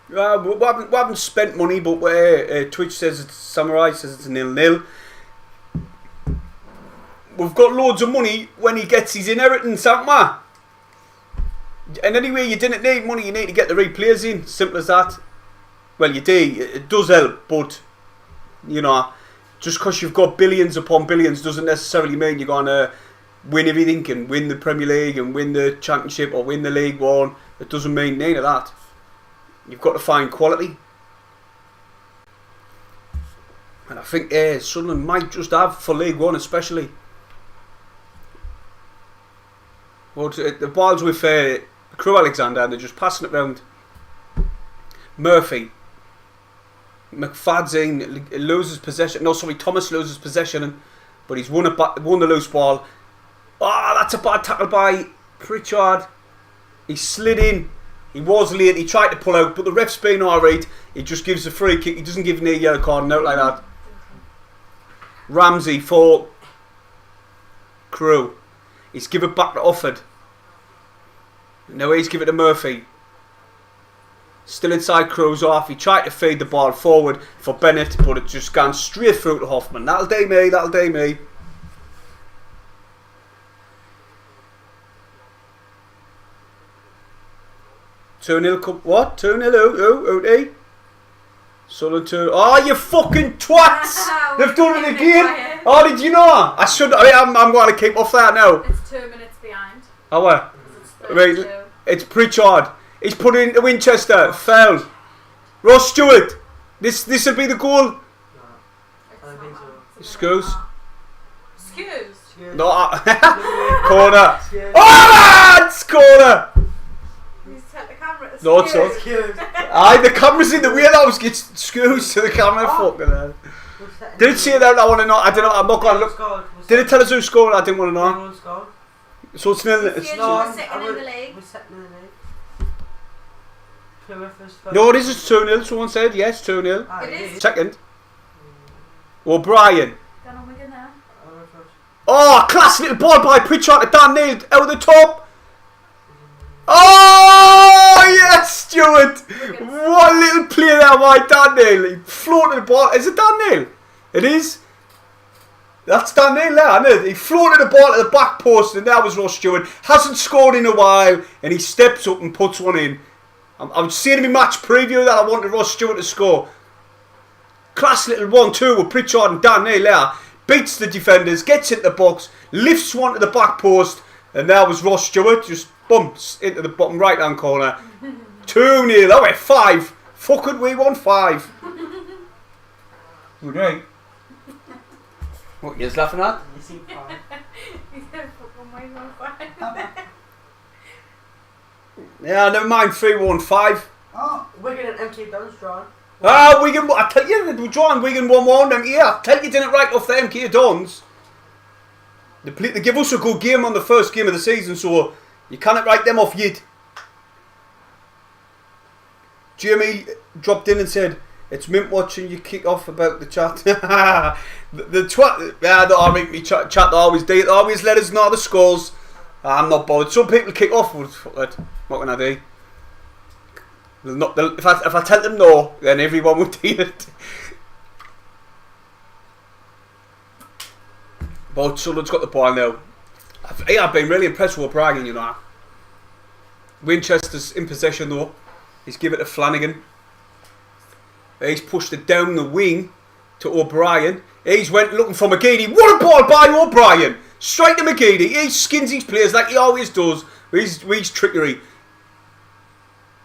We haven't spent money, but Twitch says it's Samurai says it's 0-0. We've got loads of money when he gets his inheritance, haven't we? And anyway, you didn't need money, you need to get the right players in. Simple as that. Well, you do. It does help, but you know, just because you've got billions upon billions doesn't necessarily mean you're going to win everything and win the Premier League and win the Championship or win the League One. It doesn't mean any of that. You've got to find quality. And I think Sunderland might just have, for League One especially, Well, the ball's with Crewe Alexander, and they're just passing it round. Murphy. McFadzean loses possession. No, sorry, Thomas loses possession, but he's won the loose ball. That's a bad tackle by Pritchard. He slid in. He was late. He tried to pull out, but the ref's been alright. He just gives a free kick. He doesn't give any yellow card out like that. Ramsey for Crewe. He's given it back to Offord. Now he's given it to Murphy. Still inside Crewe's off. He tried to feed the ball forward for Bennett, but it just gone straight through to Hoffman. That'll do me, that'll do me. What? 2-0 out. Sunderland 2. Oh, you fucking twats! They've done it again! Oh, did you know? I'm going to keep off that now. It's 2 minutes behind. Oh, what? Right, it's Pritchard. He's put it into Winchester. Foul. Ross Stewart. This will be the goal. No. I don't think so. Excuse. Excuse. No. Corner. Oh, it's corner. You set the camera to No, it's not. Excuse. Aye, the camera's in the way. I was getting excused to the camera. Fucking hell. Did it say that? I want to know. I don't know. I'm not going to look. Did it tell us who scored? I didn't want to know. Anyone scored? So it's nil. We're second in the league. We're second in the league. No, this is 2-0. Someone said yes, 2-0. Ah, It is. Second. O'Brien. Gone on Wigan now. Oh, class little ball by Pritchard to Dan Neal out of the top. Oh, yes, Stuart. What a little play there by Dan Neal. He floated the ball. Is it Dan Neal? It is. That's Dan Neal there, isn't it? He floated the ball to the back post, and that was Ross Stewart. Hasn't scored in a while, and he steps up and puts one in. I'm saying in my match preview that I wanted Ross Stewart to score. Class little 1-2 with Pritchard and Dan Neal there. Beats the defenders, gets into the box, lifts one to the back post, and there was Ross Stewart, just bumps into the bottom right hand corner. 2-0. Oh, wait, 5. Fucking we won 5. Good night. What you laughing at? You see five. He said fucking way on fire. Yeah, never mind. 3-1-5. Oh, Wigan and MK Dons drawn. Ah, Wigan. I tell you, they were drawing Wigan 1-1. Them, yeah, I tell you, didn't write off the MK Dons. They give us a good game on the first game of the season, so you cannot write them off yet. Jamie dropped in and said, "It's mint watching you kick off about the chat." the twat. Yeah, they make me chat. They always do. They always let us know the scores. I'm not bothered. Some people kick off. What can I do? If I tell them no, then everyone will do it. But Sunderland's got the ball now. I've been really impressed with O'Brien, you know. Winchester's in possession though. He's given it to Flanagan. He's pushed it down the wing to O'Brien. He's went looking for McGeady. What a ball by O'Brien! Straight to McGeady. He skins his players like he always does. With his trickery.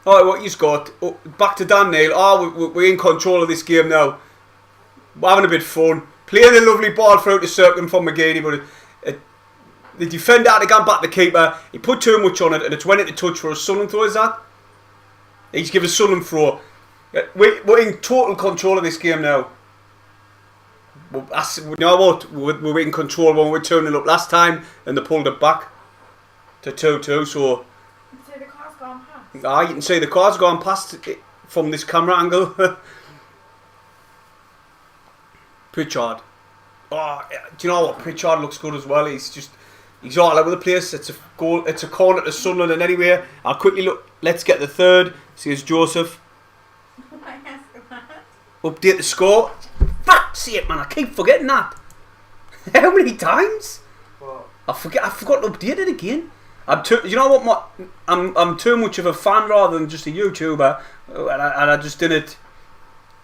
Alright, what you've got? Oh, back to Dan Neal. Oh, we're in control of this game now. We're having a bit of fun. Playing a lovely ball throughout the circle from McGeady, but the defender had to go back to the keeper. He put too much on it, and it's went into touch for a Sunderland throw, is that? He's given a Sunderland throw. We're in total control of this game now. You know what? We were in control when we were turning up last time, and they pulled it back to 2-2. So, You can see the car's gone past. you can see the car's gone past it from this camera angle. Pritchard. Oh, do you know what? Pritchard looks good as well. He's all over the place. It's a goal. It's a corner to Sunderland, and anyway, I'll quickly look. Let's get the third. Says Joseph. Update the score. Fuck's sake, man! I keep forgetting that. How many times? What? I forgot to update it again. You know what? I'm too much of a fan rather than just a YouTuber, and I just didn't.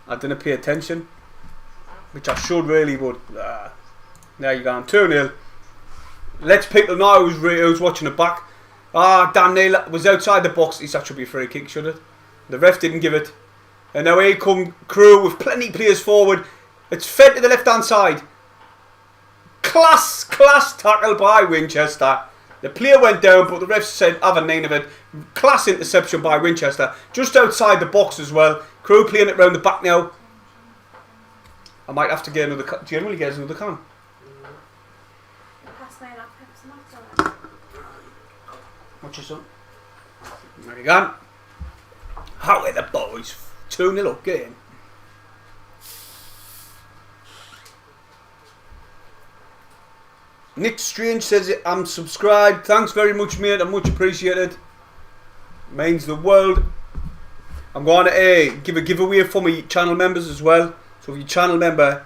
I didn't pay attention, which I should really would. There you go. I'm 2-0. Let's people know who's watching it back. Dan Neal was outside the box. That should be a free kick, should it? The ref didn't give it. And now here come Crewe with plenty of players forward. It's fed to the left hand side. Class tackle by Winchester. The player went down, but the refs said have a nine of it. Class interception by Winchester. Just outside the box as well. Crewe playing it round the back now. I might have to get another generally get another can. What's your son? There you go. How are the boys? 2-0 up, get in. Nick Strange says I'm subscribed. Thanks very much, mate. I'm much appreciated. Means the world. I'm going to give a giveaway for my channel members as well. So if you're a channel member,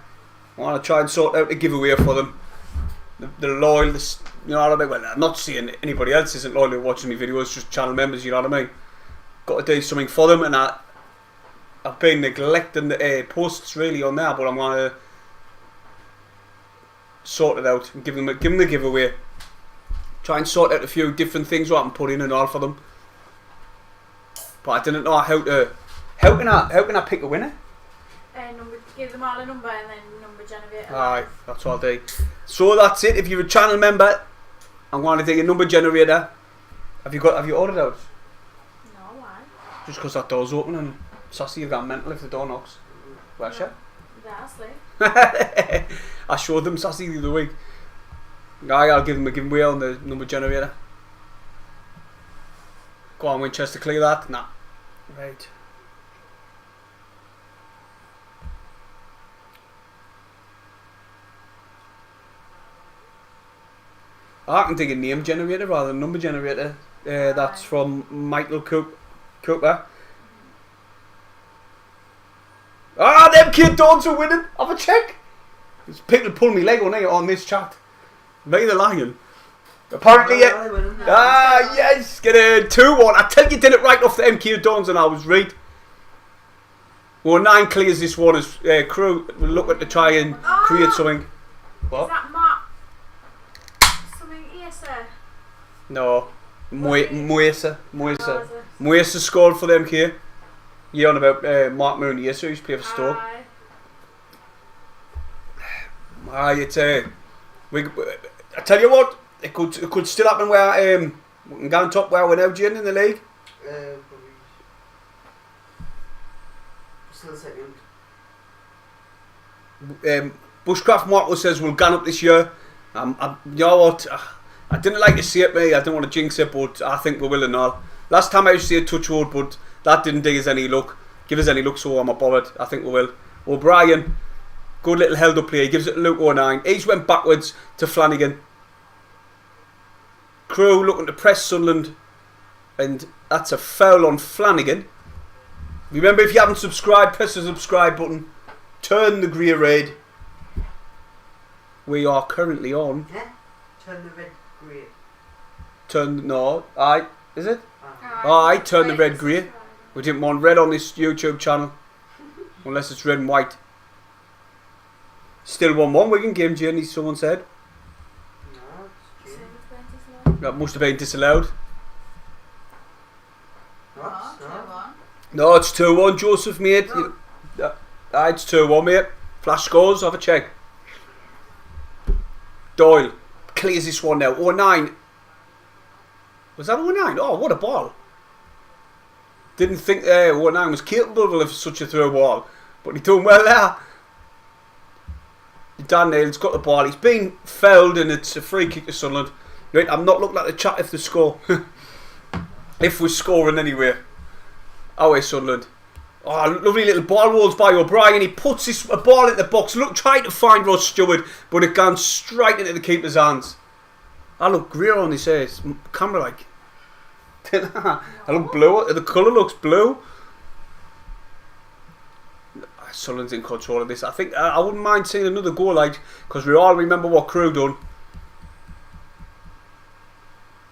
I want to try and sort out a giveaway for them. They're loyal. You know what I mean? Well, I'm not saying anybody else isn't loyal to watching my videos. Just channel members. You know what I mean? Got to do something for them, and I've been neglecting the posts really on there, but I'm going to sort it out and give them the giveaway. Try and sort out a few different things what I can put in and all for them. But I didn't know how can I pick a winner? Give them all a number and then number generator. Aye, that's what I'll do. So that's it. If you're a channel member, I'm going to take a number generator. Have you ordered out? No, why? Just because that door's open and Sassy, you've got mental if the door knocks. Where's she? That's I showed them Sassy the other week. I'll give them a giveaway on the number generator. Go on, Winchester, clear that. Nah. Right. I can take a name generator rather than a number generator. That's from Michael Cooper. Them kid dogs are winning. Have a check. There's people pull me leg on this chat. Me the lion. Apparently, yes, get a 2-1. I tell you, did it right off the MQ Dons, and I was right. Well, 9 clears this one as Crewe looking to try and create something. What? Is that Mark? Something ESA? No, Moesa scored for the MQ. Yeah, on about Mark Moon. Yes, who's played for Stoke. It's I tell you what. It could still happen where we can get on top where we're now, Jane, in the league. Still second. Bushcraft Marco says we'll gun up this year. You know what? I didn't like to see it, mate. I didn't want to jinx it, but I think we will and all. Last time I used to see a touch road, but that didn't give us any luck. So I'm not bothered. I think we will. O'Brien, good little held up play. He gives it to Luke 09. He's went backwards to Flanagan. Crewe looking to press Sunderland, and that's a foul on Flanagan. Remember, if you haven't subscribed, press the subscribe button. Turn the grey red. We are currently on. Yeah? Turn the red grey. Is it? Turn the red grey. We didn't want red on this YouTube channel, unless it's red and white. Still 1-1 Wigan game, Jenny, someone said. That must have been disallowed. No, it's 2-1, Joseph, mate. No. It's 2-1, mate. Flash scores, have a check. Doyle clears this one now. 09. Was that 09? Oh, what a ball. Didn't think 09 was capable of such a throw ball, but he's doing well there. Dan Neal's got the ball. He's been fouled, and it's a free kick to Sunderland. Right, I'm not looking at the chat if they score. If we're scoring anyway. Away Sunderland. Oh, lovely little ball rolls by O'Brien. He puts this ball in the box. Look, trying to find Ross Stewart, but it gone straight into the keeper's hands. I look grey on this camera like. I look blue. The colour looks blue. Sunderland's in control of this. I think I wouldn't mind seeing another goal, like, because we all remember what Crewe done.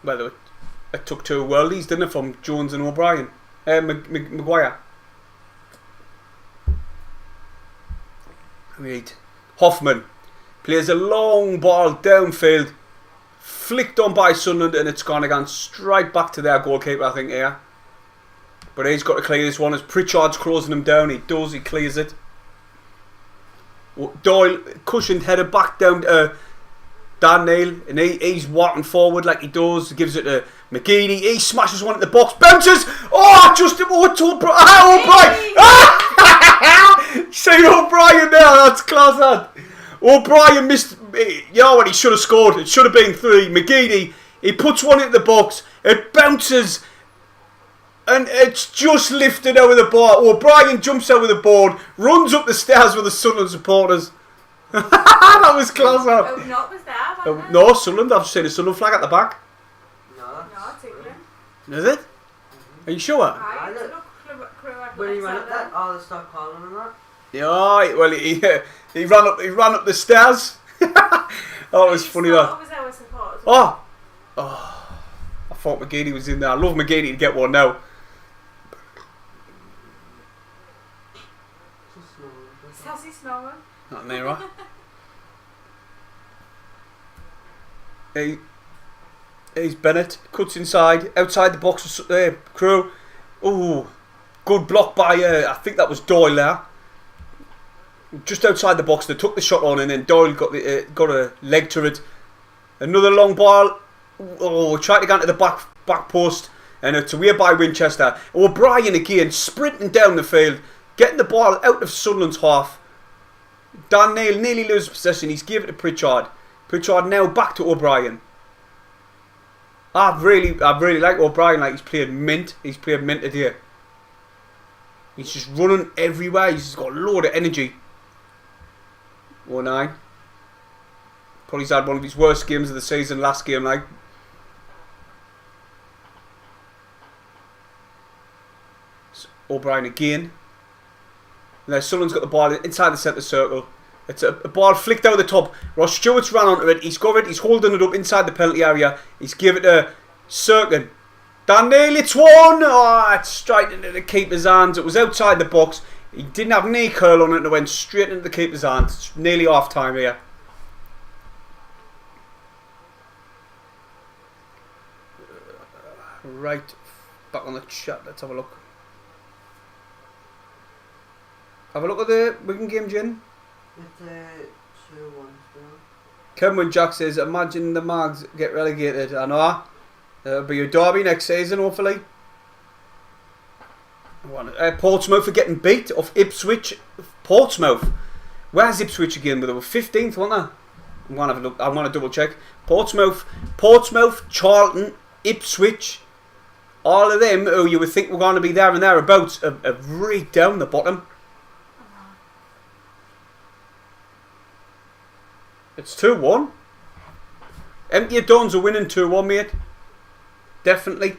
Well, it took 2 worldies, didn't it, from Jones and O'Brien? Maguire. Right. Hoffman plays a long ball downfield, flicked on by Sunderland, and it's gone again straight back to their goalkeeper, I think, here. But he's got to clear this one as Pritchard's closing him down. He clears it. Doyle, cushioned header back down to Dan Neal, and he's walking forward like he does. He gives it to McGeady. He smashes one at the box, bounces. Oh, just O'Brien. See O'Brien there. That's class. That O'Brien missed. You know what? He should have scored. It should have been 3. McGeady. He puts one into the box. It bounces. And it's just lifted out of the board. O'Brien jumps out of the board, runs up the stairs with the Sunderland supporters. That was class. Oh, not was there, wasn't No, Sunderland. I've seen a Sunderland flag at the back. No. No, it's England. Is it? Are you sure? Aye, it's Crewe. When he ran up that, all the stop calling and that. Yeah. Well, he ran up the stairs. That was funny. That. Was our supporters. Oh. I thought McGeady was in there. I love McGeady to get one now. Sassy snoring. Not near. He's Bennett. Cuts inside. Outside the box. Crewe. Ooh. Good block by, I think that was Doyle there. Just outside the box. They took the shot on and then Doyle got a leg to it. Another long ball. Oh, tried to get into the back post. And it's away by Winchester. O'Brien again sprinting down the field. Getting the ball out of Sunderland's half. Dan Neal nearly loses possession. He's given it to Pritchard. Pritchard now back to O'Brien. I really like O'Brien. Like he's playing mint. He's playing mint today. He's just running everywhere. He's got a load of energy. 1-9. Probably had one of his worst games of the season. Last game, like. O'Brien again. Now Sunderland's got the ball inside the centre circle. It's a ball flicked out the top. Ross Stewart's ran onto it. He's got it. He's holding it up inside the penalty area. He's given it to Sirkin. Dan Neal, it's one. Oh, it's straight into the keeper's hands. It was outside the box. He didn't have knee curl on it and it went straight into the keeper's hands. It's nearly half time here. Right, back on the chat. Let's have a look. Have a look at the Wigan game, Jin. It's 2-1 still. Cameron Jack says, imagine the Mags get relegated. I know. It'll be a derby next season, hopefully. Portsmouth are getting beat off Ipswich. Portsmouth. Where's Ipswich again? They were 15th, weren't they? I'm going to have a look. I want to double check. Portsmouth, Charlton, Ipswich. All of them who you would think were going to be there and thereabouts have right down the bottom. It's 2-1. Empty Dons are winning 2-1, mate. Definitely.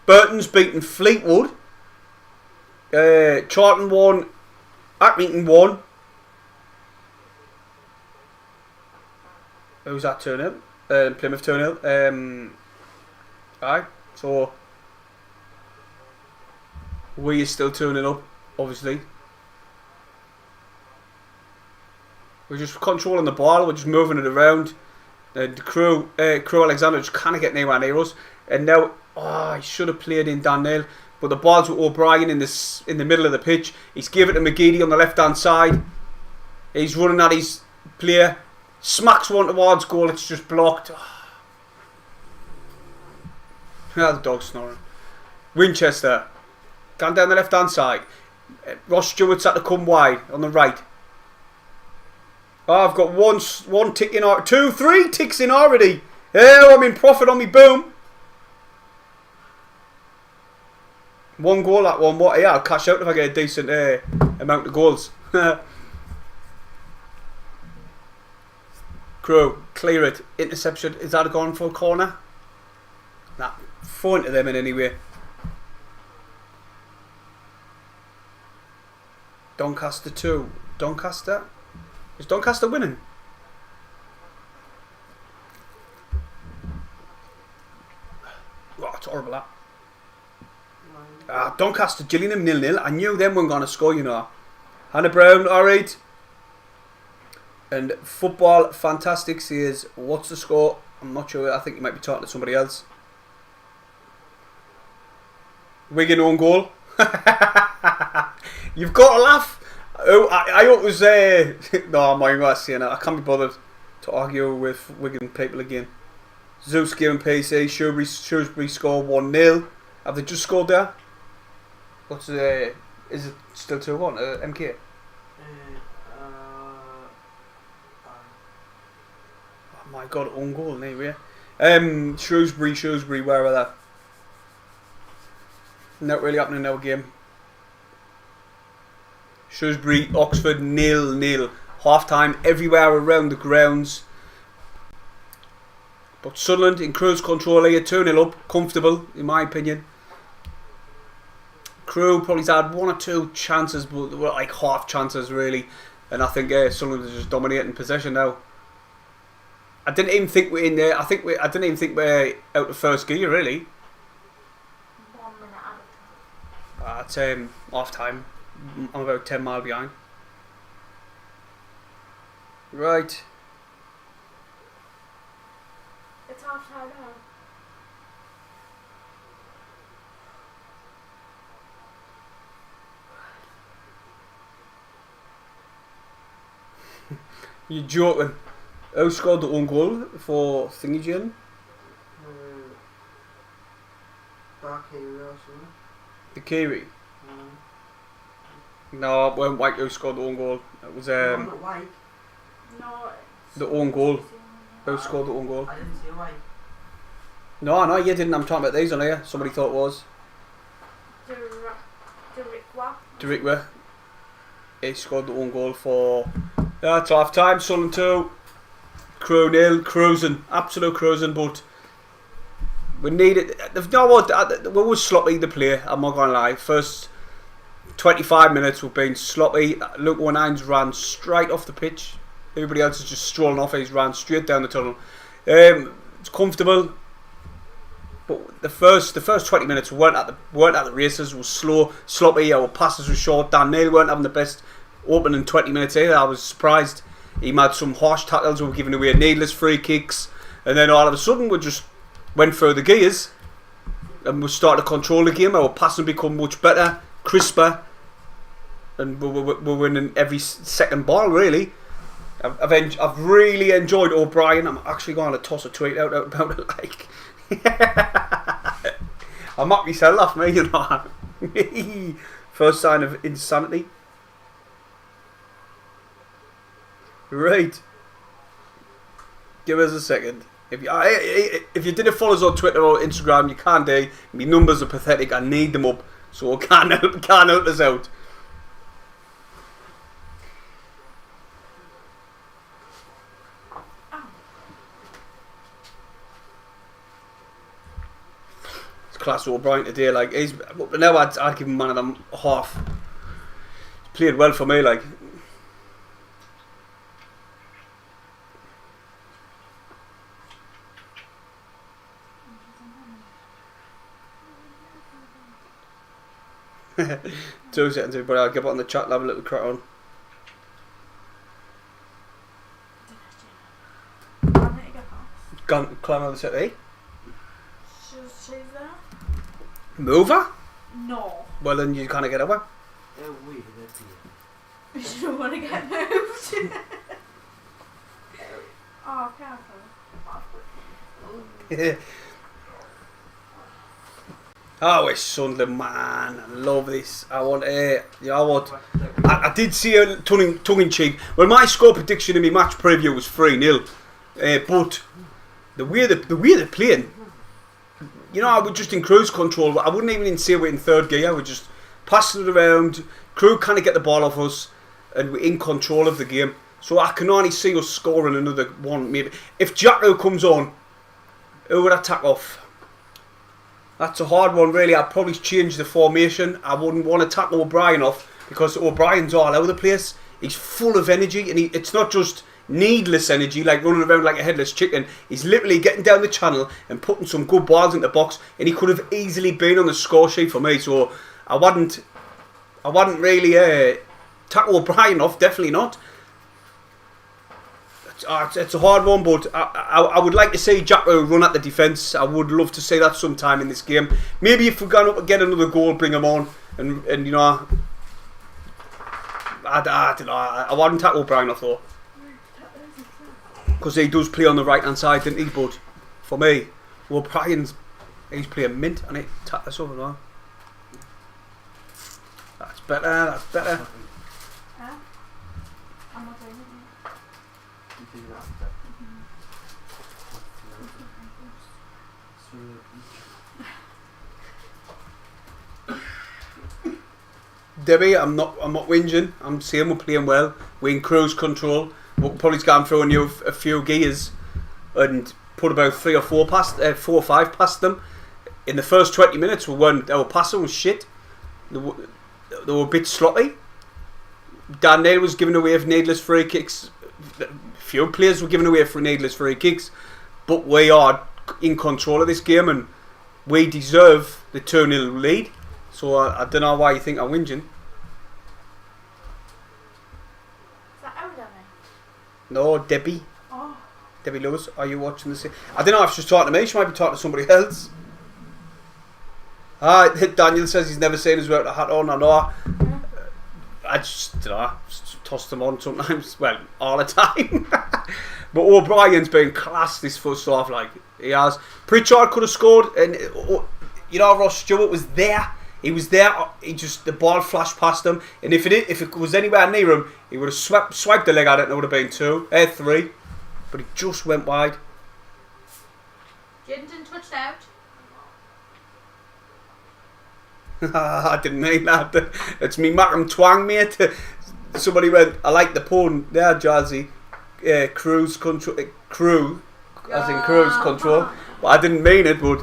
Burton's beaten Fleetwood. Charlton won. Accrington won. Who's that 2-0? Plymouth 2-0. Aye. So we are still 2-0 up, obviously. We're just controlling the ball, we're just moving it around. And Crewe Alexander just kind of get anywhere near us. And now, he should have played in Dan Neal. But the ball's with O'Brien in the middle of the pitch. He's given it to McGeady on the left hand side. He's running at his player. Smacks one towards goal, it's just blocked. The dog's snoring. Winchester. Gone down the left hand side. Ross Stewart's had to come wide on the right. I've got one tick in, 2, 3 ticks in already. I'm in profit on me boom. One goal, that one. What? Yeah, I'll cash out if I get a decent amount of goals. Crewe, clear it. Interception. Is that gone for a corner? Nah, throw into them in any way. Doncaster 2. Doncaster? Is Doncaster winning? Oh, it's horrible that. Doncaster, Gillingham 0-0. I knew them weren't going to score, you know. Hannah Brown, alright. And Football Fantastic says, what's the score? I'm not sure. I think you might be talking to somebody else. Wigan own goal. You've got to laugh. Oh, I hope it was no, I'm not going to say that. I can't be bothered to argue with Wigan people again. Zuski and PC, Shrewsbury score 1-0. Have they just scored there? What's is it still 2-1? MK? Oh my god, own goal anyway. Shrewsbury, where are they? Not really happening in our game. Shrewsbury, Oxford, 0-0. Half time everywhere around the grounds. But Sunderland in cruise control here, 2-0 up, comfortable in my opinion. Crewe probably had 1 or 2 chances, but they were like half chances really. And I think Sunderland is just dominating possession now. I didn't even think we're in there. I didn't even think we're out of first gear really. 1 minute out of At time. half time, I'm about 10 miles behind. Right. It's half time now. You joking? Who scored the own goal for Thingy Jin? Back here or something. The Kiwi? No, it wasn't White who scored the own goal. It was No, not White. No, the own goal. Who scored the own goal? I didn't see White. No, you didn't. I'm talking about these on here. Somebody thought it was. Derikwa. He scored the own goal for... That's half time. Sunderland 2. Crewe 0. Cruising. Absolute cruising, but... We needed... You know what? We were sloppy to play. I'm not going to lie. First 25 minutes we've been sloppy. Luke O'Nine's ran straight off the pitch. Everybody else is just strolling off. He's ran straight down the tunnel. It's comfortable. But the first 20 minutes weren't at the races. It was slow, sloppy. Our passes were short. Dan Neal weren't having the best opening 20 minutes either. I was surprised. He made some harsh tackles. We were giving away needless free kicks, and then all of a sudden we just went through the gears and we started to control the game. Our passing become much better, crisper, and we're winning every second ball really. I've really enjoyed O'Brien. I'm actually going to toss a tweet out about it like. I might myself laugh, me, you know. First sign of insanity. Right. Give us a second. If you didn't follow us on Twitter or Instagram, you can't do. My numbers are pathetic. I need them up, so I can't help us out. Class O'Brien today, like now I'd give him man of them half. He's played well for me, like. Two seconds, but I'll get on the chat and have a little crack on. Climb over the set, eh? She's there? Mover? No. Well, then you kind of get over. You don't want to get moved. Oh, careful. Oh, it's Sunderland, man. I love this. I want I did see a tongue in cheek. Well, my score prediction in my match preview was 3-0. But the way they're playing, you know, I was just in cruise control. I wouldn't even say we're in third gear. We're just passing it around. Crewe kind of get the ball off us, and we're in control of the game. So I can only see us scoring another one, maybe. If Jacko comes on, who would I tack off? That's a hard one, really. I'd probably change the formation. I wouldn't want to tack O'Brien off because O'Brien's all over the place. He's full of energy, and it's not just needless energy, like running around like a headless chicken. He's literally getting down the channel and putting some good balls in the box, and he could have easily been on the score sheet for me. So I wouldn't really tackle O'Brien off. Definitely not. It's a hard one, but I would like to see Jacko run at the defence. I would love to see that sometime in this game. Maybe if we're going up and get another goal, bring him on, and you know, I don't know. I wouldn't tackle O'Brien off though. because he does play on the right hand side, didn't he? But for me, O'Brien's he's playing mint and it tap this over now. That's better. That's better. Yeah. I'm not doing it yet. You do that after. Debbie, I'm not whinging. I'm saying we're playing well. We're in cruise control. We're probably gone through a few gears and put about 3 or 4 past 4 or 5 past them. In the first 20 minutes, our passing was shit. They were a bit sloppy. Neal was giving away needless free kicks. A few players were giving away needless free kicks, but we are in control of this game and we deserve the 2-0 lead. So I don't know why you think I'm whinging. Is that out on No, Debbie. Oh. Debbie Lewis, are you watching this? I don't know if she's talking to me. She might be talking to somebody else. Daniel says he's never seen us without a hat on. I know. I just, just toss them on sometimes. Well, all the time. But O'Brien's been class this first half. Like he has. Pritchard could have scored, and Ross Stewart was there. He was there. The ball flashed past him, and if it was anywhere near him, he would have swiped the leg at it, and it would have been 3. But he just went wide. Jinden touched out. I didn't mean that. It's me Macam twang, mate. Somebody went, I like the pun there, Jazzy. Cruise control. Crewe, as in cruise control. But I didn't mean it, but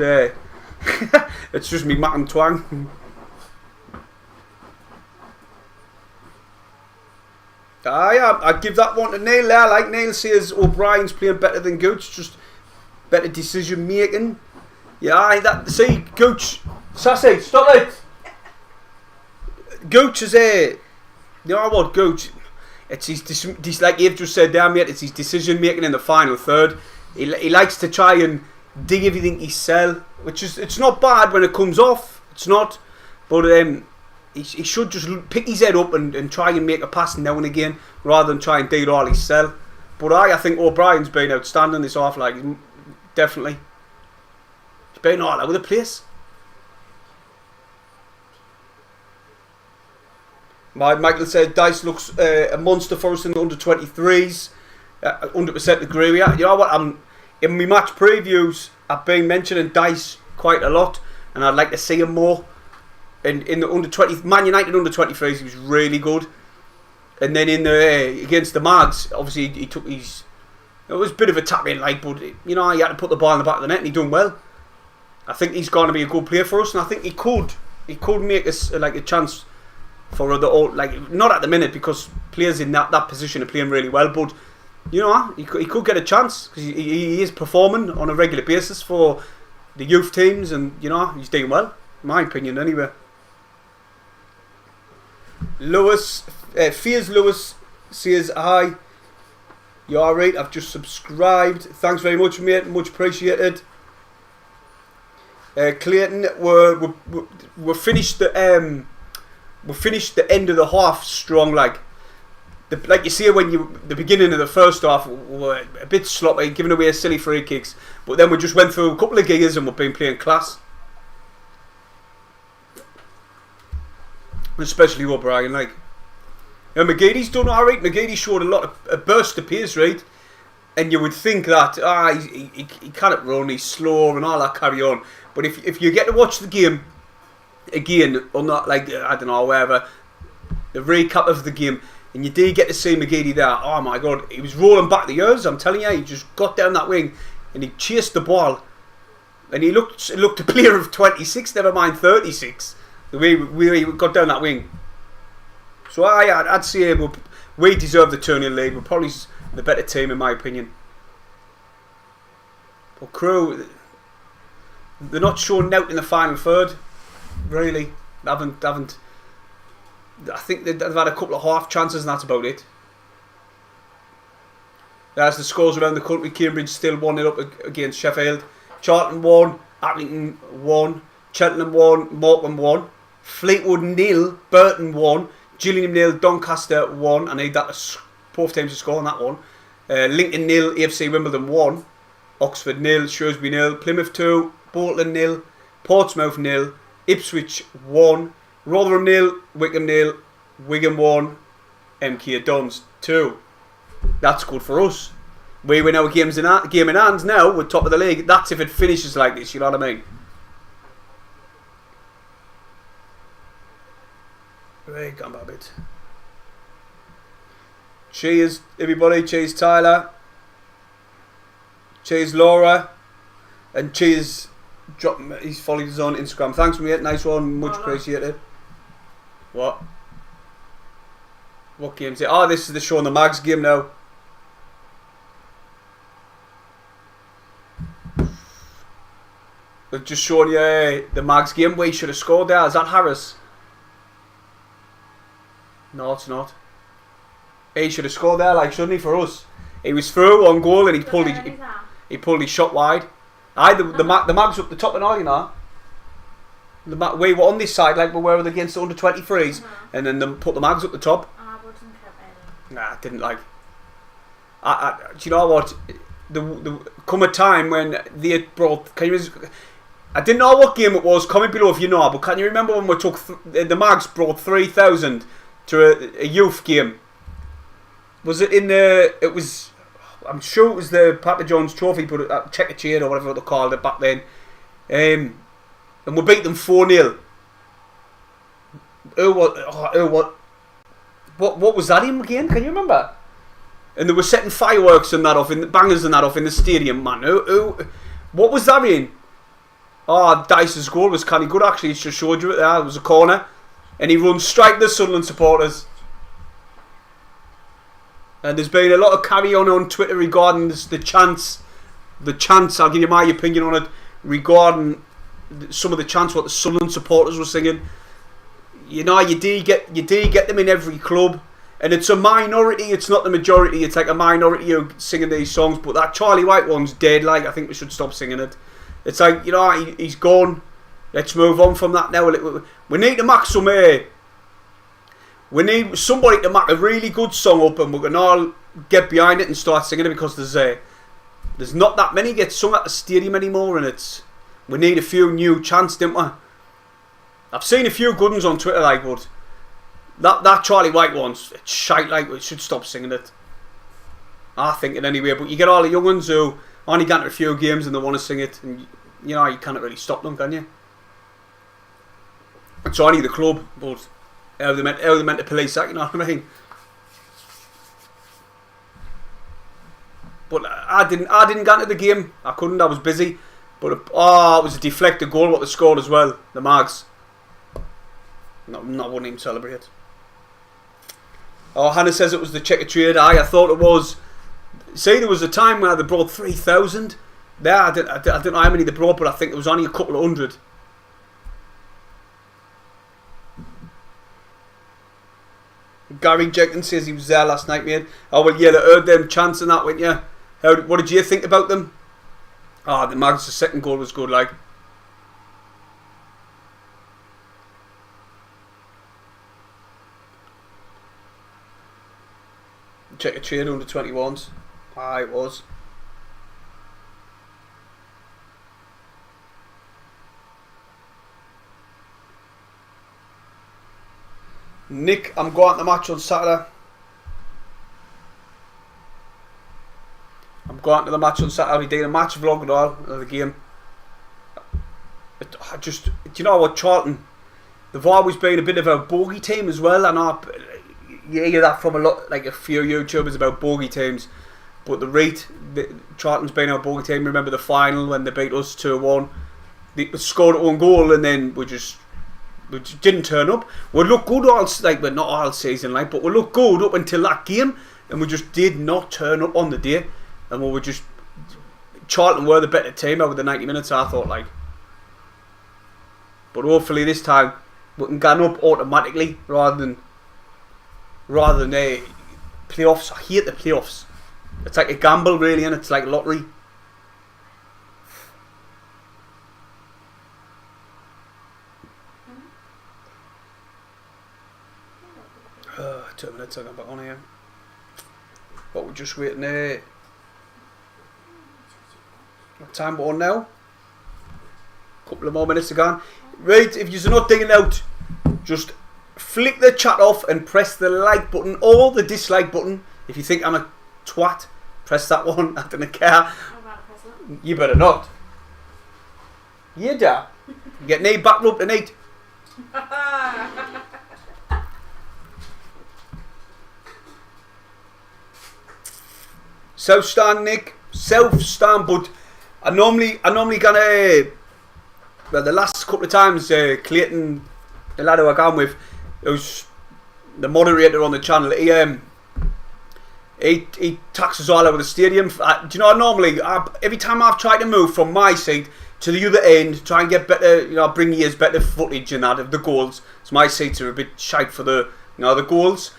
it's just me Macam twang. Yeah, I'd give that one to Neal there. Like Neal says, O'Brien's playing better than Gooch, just better decision making. Yeah, see, Gooch, Sassy, stop it. Gooch is you know what, Gooch, it's his like you've just said there, mate, it's his decision making in the final third. He likes to try and dig everything he sell, which is, it's not bad when it comes off, it's not, but he should just pick his head up and try and make a pass now and again, rather than try and dig all his sell. But I think O'Brien's been outstanding this half, like, definitely. He's been all over the place. Michael said Dice looks a monster for us in the under-23s. 100% agree with that. You know what? In my match previews, I've been mentioning Dice quite a lot, and I'd like to see him more. In the under-20, Man United under-23s, he was really good. And then in the against the Mags, obviously he took his. It was a bit of a tap in, like, but he had to put the ball in the back of the net, and he done well. I think he's going to be a good player for us, and I think he could make us like a chance. For not at the minute, because players in that position are playing really well, but he could get a chance because he is performing on a regular basis for the youth teams, and he's doing well, in my opinion anyway. Lewis, Fears Lewis says hi. You alright? I've just subscribed. Thanks very much, mate. Much appreciated. Clayton, we're finished the we finished the end of the half strong, like you see when the beginning of the first half we were a bit sloppy, giving away silly free kicks, but then we just went through a couple of gears and we've been playing class. Especially O'Brien, like. McGeady's done alright. McGeady showed a burst of pace, right? And you would think that he can't run, he's slow and all that carry on. But if you get to watch the game again, or not, like, I don't know, wherever, the recap of the game, and you did get to see McGeady there, oh my god, he was rolling back the years, I'm telling you, he just got down that wing and he chased the ball, and he looked a player of 26, never mind 36, the way he got down that wing. So I'd say we deserve the 2-0 lead. We're probably the better team in my opinion. But Crewe, they're not showing out in the final third. Really, haven't. I think they've had a couple of half chances, and that's about it. There's the scores around the country. Cambridge still 1-0 up against Sheffield. Charlton 1, Accrington 1, Cheltenham 1, Morecambe 1, Fleetwood 0, Burton 1, Gillingham 0, Doncaster 1. I need that both teams to score on that one. Lincoln 0, AFC Wimbledon 1, Oxford 0, Shrewsbury 0, Plymouth 2, Bolton 0, Portsmouth 0, Ipswich 1, Rotherham 0, Wickham 0, Wigan 1, MK Dons 2. That's good for us. We win our game in hands now. We're top of the league. That's if it finishes like this. You know what I mean? Right, come back a bit. Cheers, everybody. Cheers, Tyler. Cheers, Laura. And cheers. He's followed us on Instagram. Thanks, mate. Nice one. Much appreciated. What? What game's it? Oh, this is the Show on the Mags game now. They've just shown you the Mags game. We should have scored there. Is that Harris? No, it's not. He should have scored there, like, shouldn't he, for us? He was through on goal and he pulled his shot wide. The Mags up the top and all, you know. We were on this side like we were against the under 23s, and then they put the Mags up the top. Nah, I didn't like. Do you know what? The come a time when they brought. I didn't know what game it was. Comment below if you know. But can you remember when we took the Mags brought 3,000 to a youth game? Was it in the? It was. I'm sure it was the Papa John's Trophy, but check a chain or whatever they called it back then. And we beat them 4-0. What was that in again? Can you remember? And they were setting fireworks and that off, in the bangers and that off in the stadium, man. What was that in? Oh, Dice's goal was kind of good actually. It just showed you it there. It was a corner, and he runs straight the Sunderland supporters. And there's been a lot of carry on Twitter regarding the chants. I'll give you my opinion on it regarding some of the chants what the Sunderland supporters were singing. You know, you do get them in every club, and it's a minority. It's not the majority. It's like a minority who singing these songs. But that Charlie White one's dead. Like, I think we should stop singing it. It's like, you know, he's gone. Let's move on from that now. We need to make some. We need somebody to make a really good song up, and we can all get behind it and start singing it, because there's not that many get sung at the stadium anymore, and we need a few new chants, don't we? I've seen a few good ones on Twitter, like, but that Charlie White one's it's shite. Like, we should stop singing it. I think it anyway. But you get all the young ones who only got to a few games and they want to sing it, and you know you can't really stop them, can you? It's only the club, but how they meant to police that, you know what I mean? But I didn't get into the game. I couldn't. I was busy. But it was a deflected goal what they scored as well. The Mags. No, I wouldn't even celebrate. Oh, Hannah says it was the checker trade. I thought it was. See, there was a time where they brought 3,000. There, I don't know how many they brought, but I think it was only a couple of hundred. Gary Jenkins says he was there last night, mate. Oh, well, yeah, they heard them chants and that, went you? What did you think about them? Ah, the Mags' second goal was good, like. Check a trade under 21s. Ah, it was. Nick, I'm going to the match on Saturday. I'll be doing a match vlog and all of the game. Do you know what, Charlton? They've always been a bit of a bogey team as well. I know you hear that from a few YouTubers about bogey teams, but Charlton's been our bogey team. Remember the final when they beat us 2-1? They scored one goal and then we just didn't turn up. We looked good not all season, but we looked good up until that game, and we just did not turn up on the day. And we were just Charlton were the better team over the 90 minutes, I thought, like. But hopefully this time we can get up automatically rather than playoffs. I hate the playoffs. It's like a gamble, really, and it's like a lottery. But we're just waiting there. What time we're on now? Couple of more minutes to go. Right, if you're not digging out, just flick the chat off and press the like button or the dislike button. If you think I'm a twat, press that one. I don't care. I'm about to press it. You better not. You da. Get knee back rub tonight. South stand, Nick. South stand, but I normally gonna. Well, the last couple of times, Clayton, the lad who I gone with, who's the moderator on the channel, he taxes all over the stadium. Do you know? Every time I've tried to move from my seat to the other end, try and get better, bring years better footage and that of the goals. So my seats are a bit shite for the goals.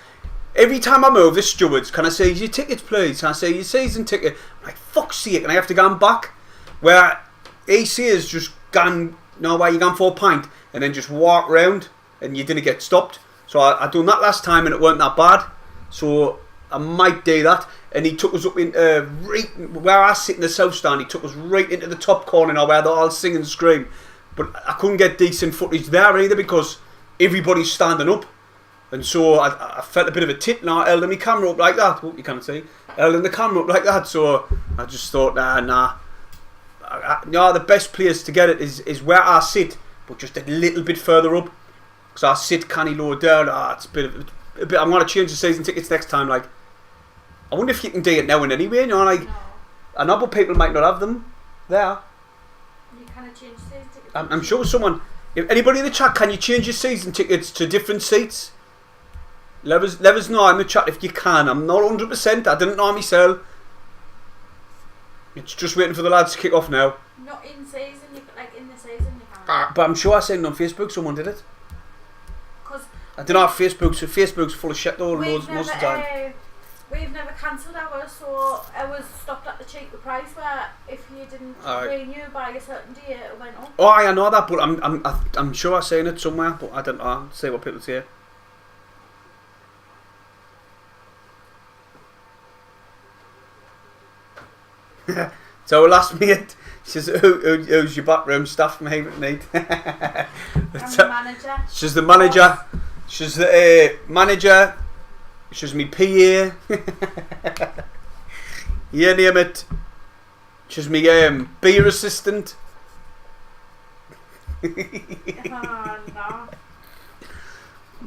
Every time I move, the stewards, can I say your tickets, please? Can I say your season ticket? I'm like, fuck's sake, and I have to go back. Where AC is just gone. Where you gone for a pint and then just walk round and you didn't get stopped. So I done that last time and it weren't that bad. So I might do that. And he took us up in right where I sit in the south stand. He took us right into the top corner now where they're all sing and scream. But I couldn't get decent footage there either because everybody's standing up. And so I felt a bit of a tit now. I held my camera up like that. Oh, you can't see. I held the camera up like that. So I just thought, nah. The best place to get it is where I sit, but just a little bit further up. Because I sit canny lower down. It's a bit. I'm going to change the season tickets next time. Like, I wonder if you can do it now and anyway. No. I know, but people might not have them there. You kind of change season tickets. I'm sure someone. If anybody in the chat, can you change your season tickets to different seats? Let us know in the chat if you can. I'm not 100%. I didn't know myself. It's just waiting for the lads to kick off now. Not in season, in the season you can't. But I'm sure I seen it on Facebook. Someone did it. Because I don't know if Facebook's full of shit though most of the time. We've never cancelled ours, so ours stopped at the cheaper price where if you didn't renew by a certain date, it went up. Oh, I know that, but I'm sure I've seen it somewhere, but I don't know. I'll see what people say. So our last mate, she says, who's your backroom staff mate? I'm the manager. She's the manager. She's the manager. She's me PA. You name it. She's me beer assistant. Oh no.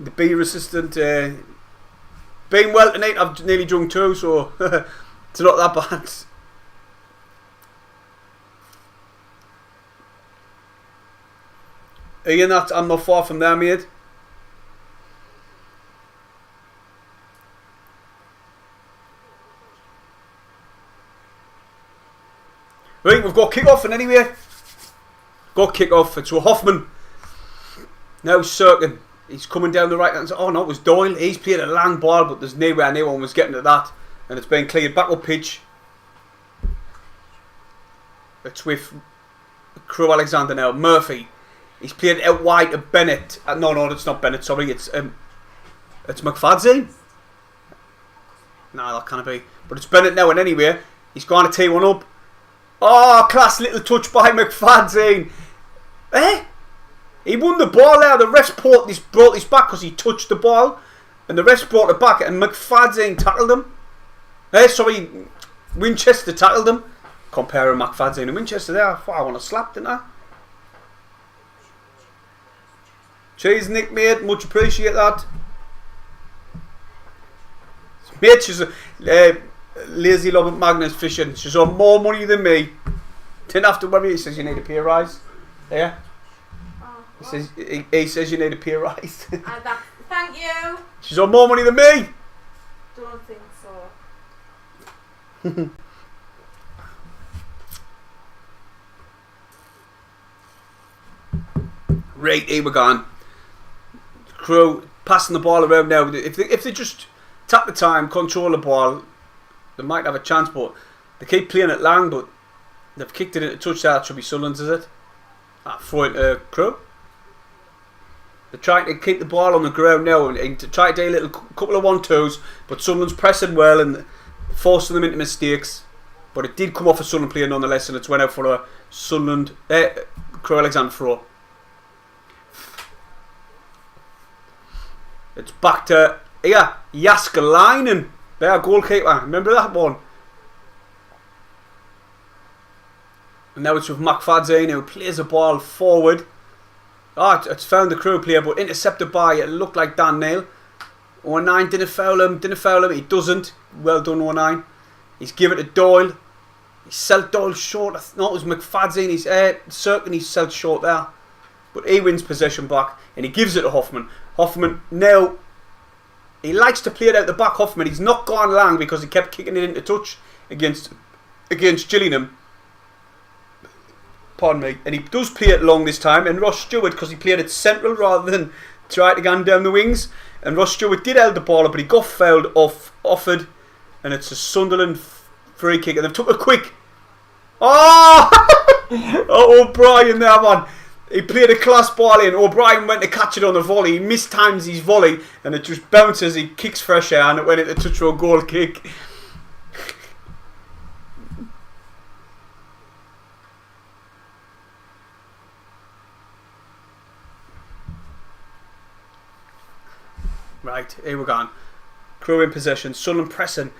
The beer assistant. Being well tonight, I've nearly drunk too, so it's not that bad. Ian, I'm not far from there, mate. Right, we've got kick-off, and anyway, got kick-off. It's Hoffman. Now Cirkin. He's coming down the right hand side. Oh no, it was Doyle. He's played a long ball, but there's nowhere anyone was getting to that. And it's been cleared back up pitch. It's with Crewe Alexander now. Murphy. He's played out wide to Bennett. No, it's not Bennett. Sorry, it's McFadzean. No, that can't be. But it's Bennett now, and anyway, he's going to tee one up. Oh, class little touch by McFadzean. He won the ball there. The ref brought this back because he touched the ball, and the ref brought it back, and McFadzean tackled him. Sorry, Winchester tackled him. Comparing McFadzean and Winchester there, I want to slap, didn't I? Cheers, Nick, mate. Much appreciate that. Mate, she's a lazy love at Magnus fishing. She's on more money than me. Didn't have to worry. He says you need a pay rise. Yeah. He says you need a pay rise. Thank you. She's on more money than me. Don't think so. Right, here we're going. Crewe passing the ball around now. If they just tap the time, control the ball, they might have a chance. But they keep playing it long. But they've kicked it into touchdown. That should be Sunderland's, is it? Throw it to Crewe. They're trying to keep the ball on the ground now and to try to do a little couple of 1-2s. But Sunderland's pressing well and forcing them into mistakes. But it did come off a Sunderland player nonetheless, and it's went out for a Sunderland Crewe Alexander throw. It's back to Jaskalainen, their goalkeeper. Remember that one? And now it's with McFadzean, who plays the ball forward. It's found the Crewe player, but intercepted by, it looked like Dan Neal. 09 didn't foul him. He doesn't. Well done, 09. He's given it to Doyle. He sold Doyle short. No, it was McFadzean. He's certainly sold short there. But he wins possession back, and he gives it to Hoffman. Hoffman, now, he likes to play it out the back, Hoffman. He's not gone long because he kept kicking it into touch against Gillingham. Pardon me. And he does play it long this time. And Ross Stewart, because he played it central rather than try to go down the wings. And Ross Stewart did hold the ball up, but he got fouled offered. And it's a Sunderland free kick. And they've took a quick. Oh, O'Brien there, man. He played a class ball in. O'Brien went to catch it on the volley. He mistimes his volley. And it just bounces. He kicks fresh air. And it went into touch for a goal kick. Right, here we're going. Crewe in possession. Sunderland pressing.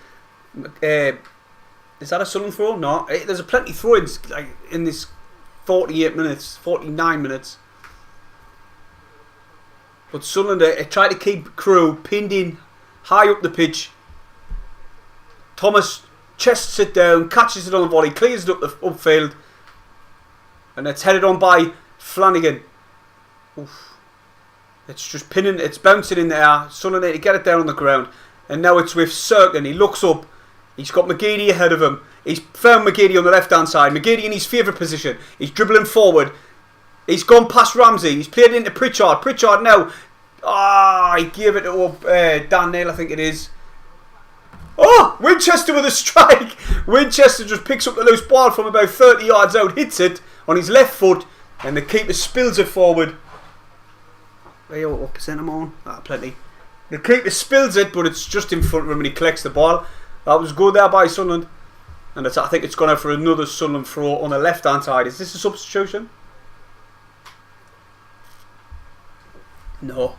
Is that a Sunderland throw? No. There's a plenty of throw-ins in this 48 minutes, 49 minutes. But Sunderland tried to keep Crewe pinned in high up the pitch. Thomas chests it down, catches it on the volley, clears it up the upfield. And it's headed on by Flanagan. Oof. It's just pinning, it's bouncing in the air. Sunderland need to get it down on the ground. And now it's with Serkin. He looks up. He's got McGeady ahead of him. He's found McGeady on the left hand side. McGeady in his favourite position. He's dribbling forward. He's gone past Ramsey. He's played it into Pritchard. Pritchard now. He gave it to Dan Neal, I think it is. Oh! Winchester with a strike. Winchester just picks up the loose ball from about 30 yards out. Hits it on his left foot. And the keeper spills it forward. What percent am I on? Plenty. The keeper spills it, but it's just in front of him and he collects the ball. That was good there by Sunderland. And I think it's gone out for another Sunderland throw on the left hand side. Is this a substitution? No.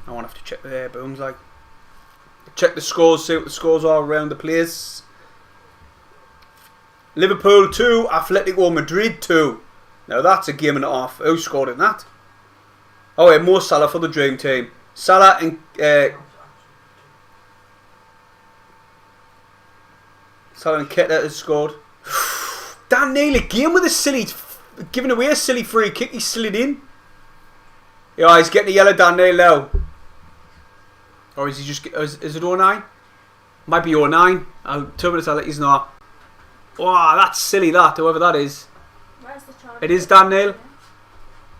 I won't have to check the booms like. Check the scores, see what the scores are around the place. Liverpool 2, Atletico Madrid 2. Now that's a game and a half. Who scored in that? Oh yeah, Mo Salah for the Dream Team. Salah and Keita has scored. Dan Neal again with a silly, giving away a silly free kick. He slid in. Yeah, he's getting a yellow, Dan Neal now. Or is he just? Is it 09? Might be 09. 2 minutes. I'll let you know. Wow, that's silly. That whoever that is. Where's the charge? It is Dan Neal.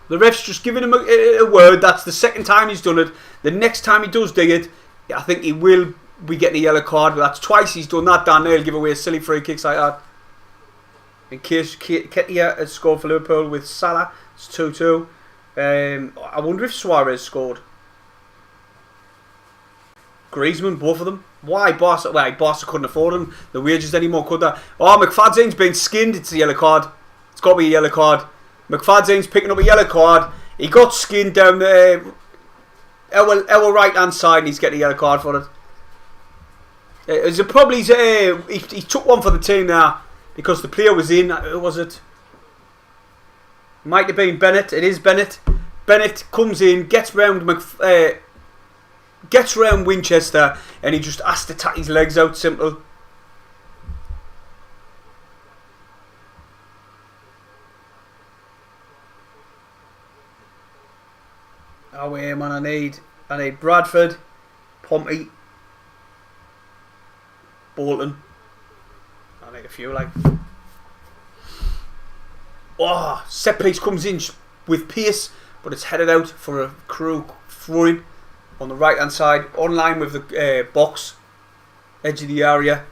The ref's just giving him a word. That's the second time he's done it. The next time he does dig it, I think he will be getting a yellow card. But that's twice he's done that. Dan Neal give away silly free kicks like that. In case Ketia has scored for Liverpool with Salah, it's 2-2. I wonder if Suarez scored. Griezmann, both of them. Why Barca? Well, Barca couldn't afford him the wages anymore, could they? Oh, McFadzean's been skinned. It's a yellow card. It's got to be a yellow card. McFadzean's picking up a yellow card. He got skinned down our right hand side and he's getting a yellow card for it. He took one for the team there because the player was in. Who was it? Might have been Bennett. It is Bennett. Bennett comes in, gets round Winchester, and he just has to tack his legs out. Simple. Oh yeah, man! I need Bradford, Pompey, Bolton. I need a few like. Oh, set piece comes in with pace, but it's headed out for a Crewe throwing on the right hand side, on line with the box, edge of the area.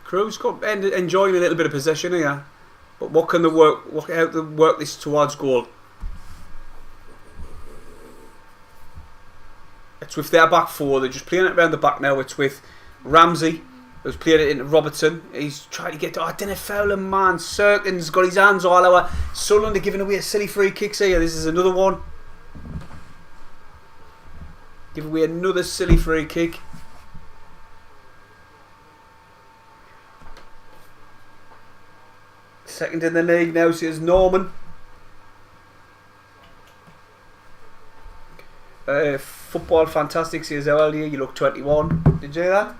Crewe's enjoying a little bit of possession here, but what can they work out to work this towards goal? It's with their back four. They're just playing it around the back now. It's with Ramsey, who's playing it into Robertson. He's trying to get to... Oh, didn't foul him, man. Serkin's got his hands all over. Sunderland are giving away a silly free kicks here. This is another one. Give away another silly free kick. Second in the league now, so it's Norman. Football fantastic, says earlier. You look 21. Did you hear that?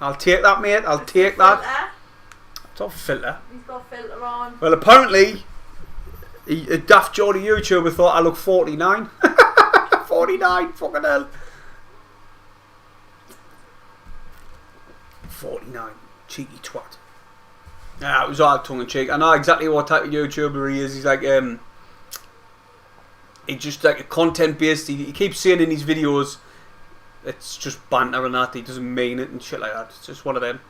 I'll take that, mate. I'll take that. It's not a filter. He's got a filter on. Well, apparently, a daft Geordie YouTuber thought I look 49. 49, fucking hell. 49, cheeky twat. Yeah, it was all tongue in cheek. I know exactly what type of YouTuber he is. He's like, he's just like a content based. He keeps saying in his videos, it's just banter and that. He doesn't mean it and shit like that. It's just one of them.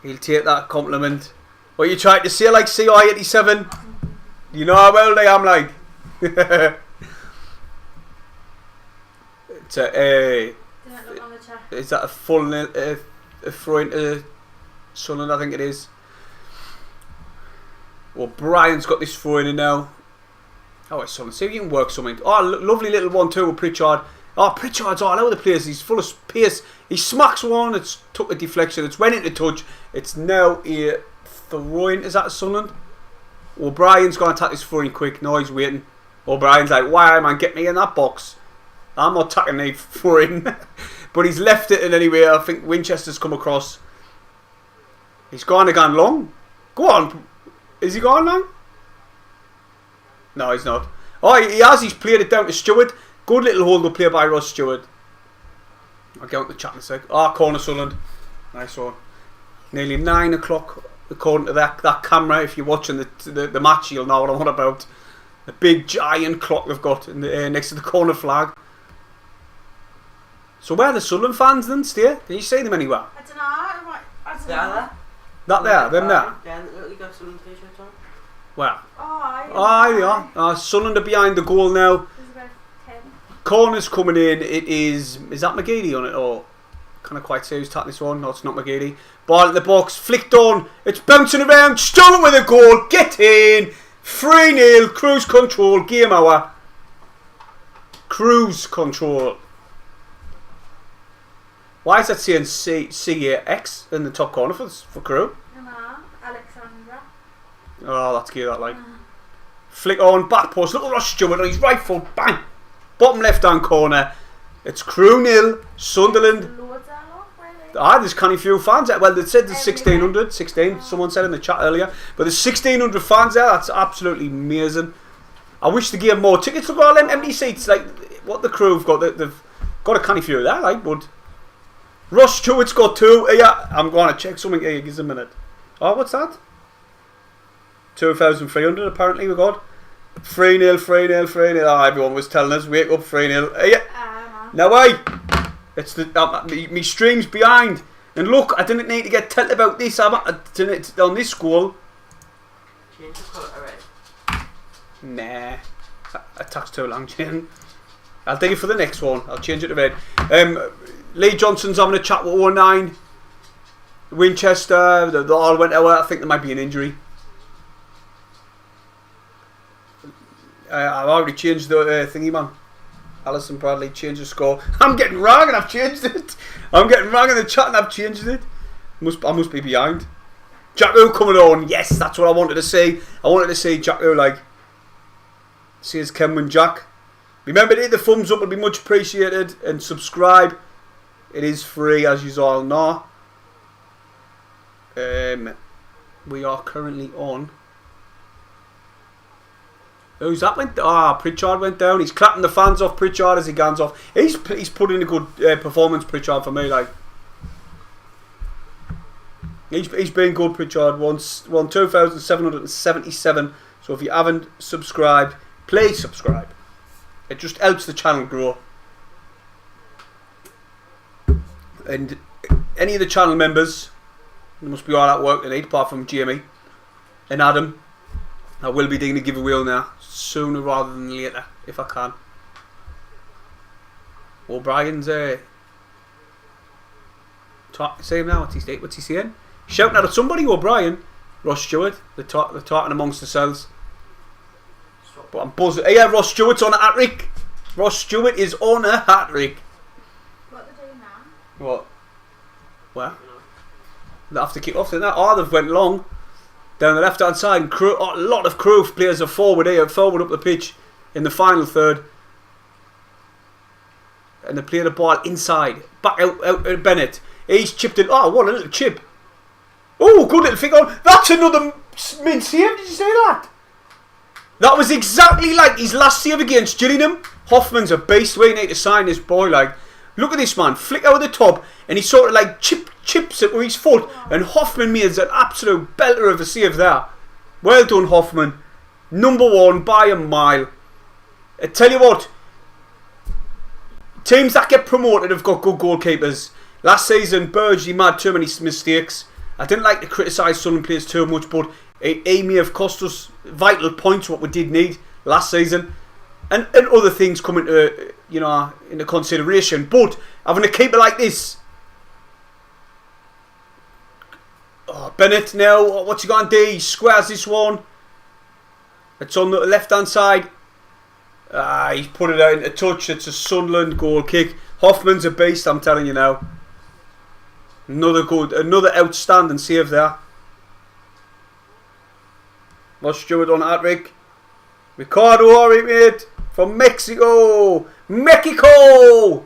He'll take that compliment. What are you trying to say, like CI87? You know how old I am, like. It's a, is that a full throw into Sunderland? I think it is. Well, Brian's got this throw in now. Oh, it's Sunderland. See if you can work something. Oh, lovely little one too with Pritchard. Oh, Pritchard's all over the place. He's full of pace. He smacks one. It's took a deflection. It's went into touch. It's now a throw-in. Is that a Sunderland? O'Brien's going to attack this throw-in quick. No, he's waiting. O'Brien's like, why, man? Get me in that box. I'm not attacking the throw-in. But he's left it in anyway. I think Winchester's come across. He's gone again long. Go on. Is he gone long? No, he's not. Oh, he has. He's played it down to Stewart. Good little hold-up play by Ross Stewart. I'll get on the chat in a sec. Ah, corner Sunderland. Nice one. Nearly 9 o'clock. According to that camera, if you're watching the match, you'll know what I'm on about. The big giant clock they've got in the, next to the corner flag. So where are the Sunderland fans then, Steer? Can you see them anywhere? I don't know. I don't know. That there, them there. Yeah, they got Sunderland t-shirts on. Where? Oh, there you are. Sunderland are behind the goal now. There's about 10. Corner's coming in. It is that McGeady on it or? Can't quite see who's tapping this one. No, it's not McGeady. Ball in the box, flicked on. It's bouncing around. Stewart with a goal. Get in. 3-0. Cruise control. Game hour. Cruise control. Why is that saying CAX in the top corner for Crewe? Alessandro. Oh, that's cute. That like. Flick on. Back post. Look at Ross Stewart on his right foot. Bang. Bottom left hand corner. It's Crewe 0. Sunderland. There's kind of few fans there. Well, they said there's 1,600. 16. Someone said in the chat earlier. But there's 1,600 fans there. That's absolutely amazing. I wish they gave more tickets. Look at all them empty seats. Like what the Crewe have got. They've got a kind of few there. Like, but Ross Stewart's got 2. Yeah, I'm going to check something here. Give us a minute. Oh, what's that? 2,300 apparently we got. 3-0, 3-0, 3-0. Oh, everyone was telling us, wake up, 3-0. Yeah. Now, it's the me stream's behind. And look, I didn't need to get told about this. On this goal. Change the colour to red. Nah, that takes too long, Jane. I'll take it for the next one. I'll change it to red. Lee Johnson's having a chat with 09. Winchester, they all went out. I think there might be an injury. I've already changed the thingy, man. Alison Bradley changed the score. I'm getting wrong and I've changed it. I'm getting wrong in the chat and I've changed it. I must be behind. Jacko coming on. Yes, that's what I wanted to see. I wanted to see Jacko like. See his Kenwin Jack. Remember to hit the thumbs up, it'll be much appreciated. And subscribe. It is free, as you all know. We are currently on. Who's that went? Pritchard went down. He's clapping the fans off Pritchard as he guns off. He's put in a good performance, Pritchard, for me. Like he's been good. Pritchard won 2,777. So if you haven't subscribed, please subscribe. It just helps the channel grow. And any of the channel members, there must be all that work they need apart from Jamie. and Adam. I will be digging a giveaway on there sooner rather than later, if I can. O'Brien's say him now. What's he saying? Shouting at somebody. O'Brien, Ross Stewart. They're talking amongst themselves. But I'm buzzing. Yeah, Ross Stewart's on a hat-trick. Ross Stewart is on a hat-trick. What are they doing now? What? Where? They have to kick off, didn't they? Oh, they've went long. Down the left-hand side. And Crewe, a lot of Crewe players are forward here. Forward up the pitch in the final third. And they play the ball inside. Back out Bennett. He's chipped it. Oh, what a little chip. Oh, good little figure. That's another mid-save. Did you say that? That was exactly like his last save against Gillingham. Hoffman's a beast. We need to sign this boy. Like, look at this man. Flick out the top. And he sort of like chips it with his foot. And Hoffman made an absolute belter of a save there. Well done, Hoffman. Number 1 by a mile. I tell you what. Teams that get promoted have got good goalkeepers. Last season, Burge, he made too many mistakes. I didn't like to criticise Sunderland players too much, but it may have cost us vital points, what we did need last season. And other things come into, into consideration. But having a keeper like this. Oh, Bennett now, what's he going to do? He squares this one. It's on the left-hand side. He's put it out into touch. It's a Sunderland goal kick. Hoffman's a beast, I'm telling you now. Another outstanding save there. Ross Stewart on a hat-trick. Ricardo, alright mate, from Mexico. Mexico!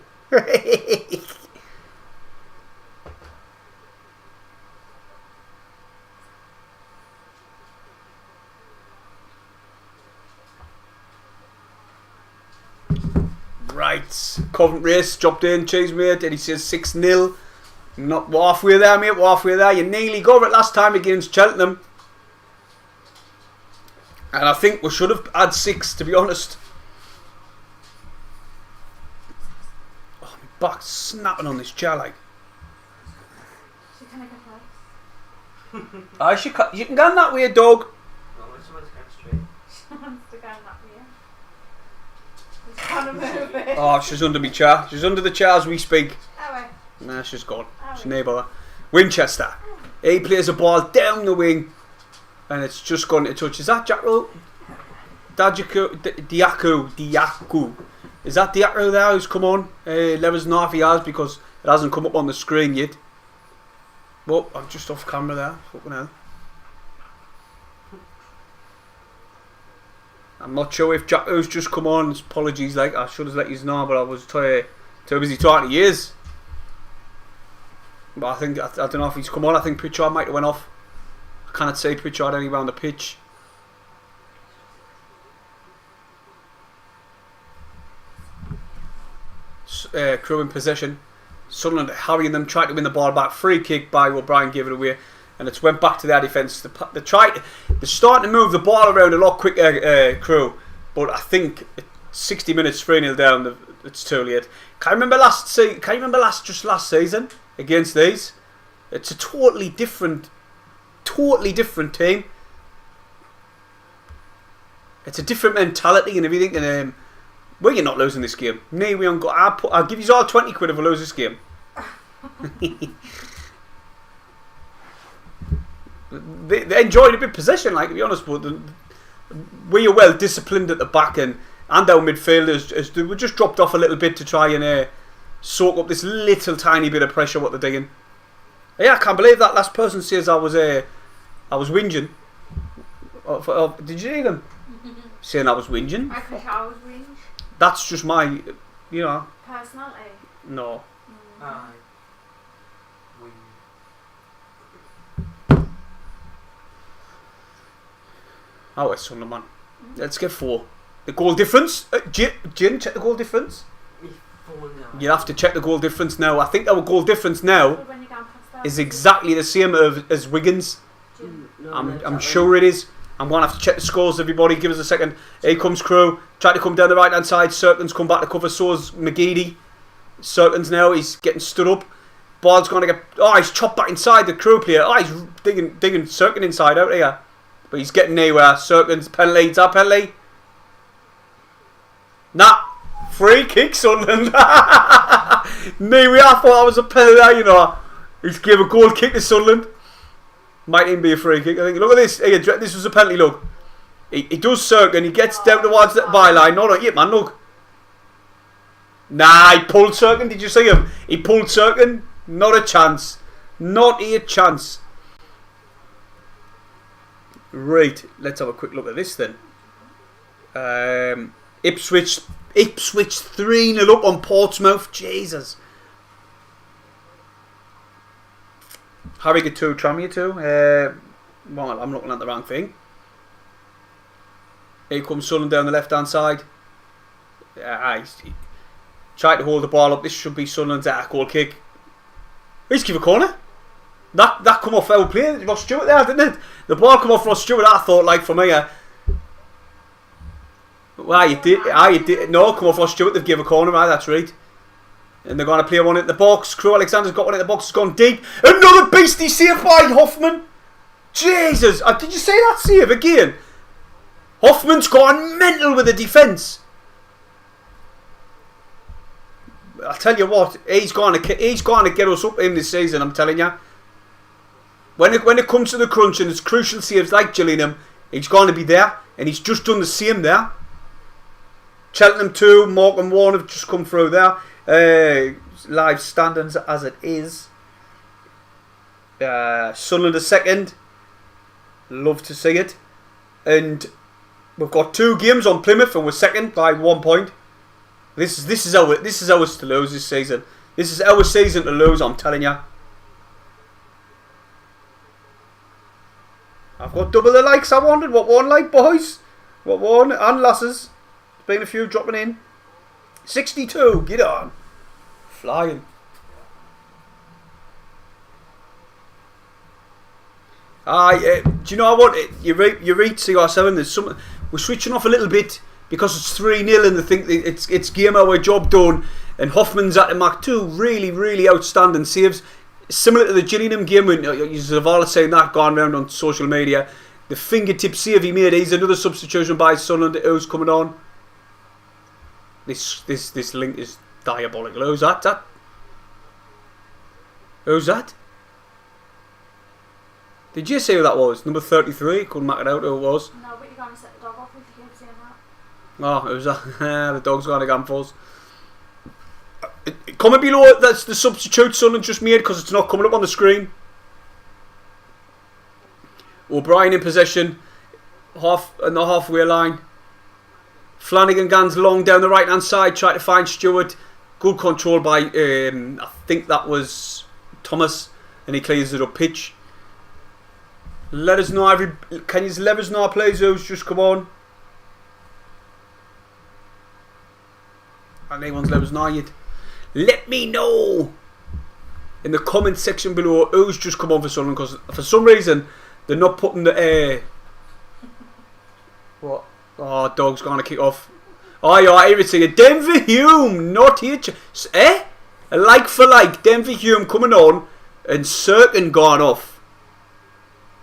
Right, Coventry race, dropped in, cheese mate, and he says 6-0. Not halfway there, mate, halfway there. You nearly got it last time against Cheltenham. And I think we should have had 6, to be honest. Oh, my back's snapping on this chair, like. So can I go first? You can go that way, dog. No, someone's going straight. She wants to go that way. He's trying to move it. Oh, she's under my chair. She's under the chair as we speak. Oh, wait. Nah, she's gone. Oh, She's neighbour. Winchester. He plays a ball down the wing. And it's just gone to touch. Is that Jacko? Diaku. Is that Diaku there who's come on? Let us know if he has, because it hasn't come up on the screen yet. Well, I'm just off camera there. Fucking hell. I'm not sure if Jacko's just come on. Apologies, like I should have let you know, but I was too busy talking to you. But I don't know if he's come on. I think Pritchard might have went off. I cannot see Pritchard anywhere on the pitch. Crewe in possession. Sunderland harrying them, trying to win the ball back. Free kick by O'Brien, gave it away, and it's went back to their defence. They're starting to move the ball around a lot quicker, Crewe, but I think 60 minutes 3-0 down. It's too late. Can you remember last season against these? It's a totally different team. It's a different mentality and everything, and you're not losing this game. No, we haven't got. I'll give you all 20 quid if I lose this game. they enjoyed a bit of possession, like, to be honest, but we are well disciplined at the back, and our midfielders they were just dropped off a little bit to try and soak up this little tiny bit of pressure what they're doing. Yeah, I can't believe that last person says I was whinging. Did you hear them saying I was whinging? I think I was whinge. That's just my, Personality? No. Aye. Oh, it's Sunderland, man. Let's get 4. The goal difference. Jin, check the goal difference. You'll have to check the goal difference now. I think our goal difference now When you go past that, is exactly the same as Wigan's. I'm sure it is. I'm going to have to check the scores, everybody. Give us a second. Here comes Crewe. Try to come down the right hand side. Serkin's come back to cover. So is McGeady. Serkin's now. He's getting stood up. Ball's going to get. Oh, he's chopped back inside the Crewe player. Oh, he's digging Serkin inside out here. But he's getting nowhere. Circlin's penalty. Is that penalty? Nah. Free kick, Sunderland. No, I thought that was a penalty, you know. He's gave a goal kick to Sunderland. Might even be a free kick, I think. Look at this. Hey, this was a penalty, look. He does circle, he gets down towards the byline. No, not yet, man, look. Nah, he pulled circle. Did you see him? He pulled circle. Not a chance. Not a chance. Right, let's have a quick look at this then. Ipswich 3-0 up on Portsmouth. Jesus. Harrogate 2, Tranmere 2. Well, I'm looking at the wrong thing. Here comes Sunderland down the left hand side. He tried to hold the ball up. This should be Sunderland's goal kick. He's give a corner. That come off foul play. Ross Stewart there, didn't it? The ball come off Ross Stewart. I thought, like, for me. You did. No, come off Ross Stewart. They've given a corner. Right, that's right. And they're going to play one in the box. Crewe Alexander's got one in the box. It's gone deep. Another beastly save by Hoffman. Jesus. Did you see that save again? Hoffman's gone mental with the defence. I tell you what, he's going to get us up in this season, I'm telling you. When it comes to the crunch and it's crucial saves like Gillingham, he's going to be there. And he's just done the same there. Cheltenham 2, Morecambe 1 have just come through there. Live standings as it is. Sunderland a second. Love to see it. And we've got 2 games on Plymouth and we're second by 1 point. This is ours to lose this season. This is our season to lose, I'm telling you. I've got double the likes I wanted. What one like, boys? What one? And lasses. There's been a few dropping in. 62. Get on. Flying. Do you know what? You're right, CR7. There's something. We're switching off a little bit because it's 3-0 and they think it's game hour job done. And Hoffman's at the mark 2. Really, really outstanding saves. Similar to the Gillingham game when you've all seen that going around on social media. The fingertip save he made. He's another substitution by Sunderland who's coming on. This link is diabolical. Who's that? Who's that? Did you see who that was? Number 33? Couldn't make it out who it was. No, but you're going to set the dog off if you keep saying that. Oh, who's that? The dog's going to gambles. Comment below, that's the substitute Sunderland just made because it's not coming up on the screen. O'Brien in possession, on the halfway line. Flanagan guns long down the right hand side, trying to find Stewart. Good control by, I think that was Thomas, and he clears it up pitch. Let us know, can you let us know, please, who's just come on? And anyone's let us know yet. Let me know in the comment section below who's just come on for Sunderland, because for some reason they're not putting the what? Oh, dog's gonna kick off. Oh yeah, here it's here. Denver Hume, not here. A like for like. Denver Hume coming on and Cirkin gone off.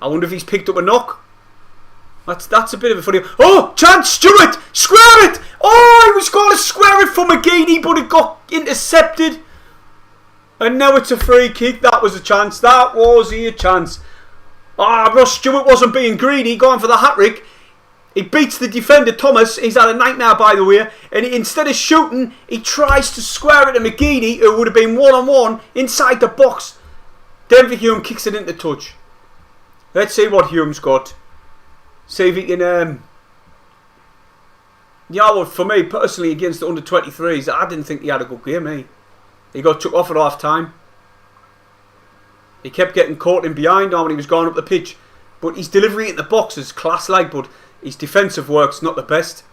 I wonder if he's picked up a knock. That's a bit of a funny. Oh, chance, Stewart, square it. Oh, he was going to square it for McGeady, but it got intercepted. And now it's a free kick. That was a chance. That was a chance. Ross Stewart wasn't being greedy, going for the hat-trick. He beats the defender, Thomas. He's had a nightmare, by the way. And instead of shooting, he tries to square it to McGeady, who would have been one-on-one inside the box. Denver Hume kicks it into touch. Let's see what Hume's got. See if he can... Yeah, well, for me, personally, against the under-23s, I didn't think he had a good game, eh? He got took off at half-time. He kept getting caught in behind when he was going up the pitch. But his delivery in the box is class-like, but his defensive work's not the best.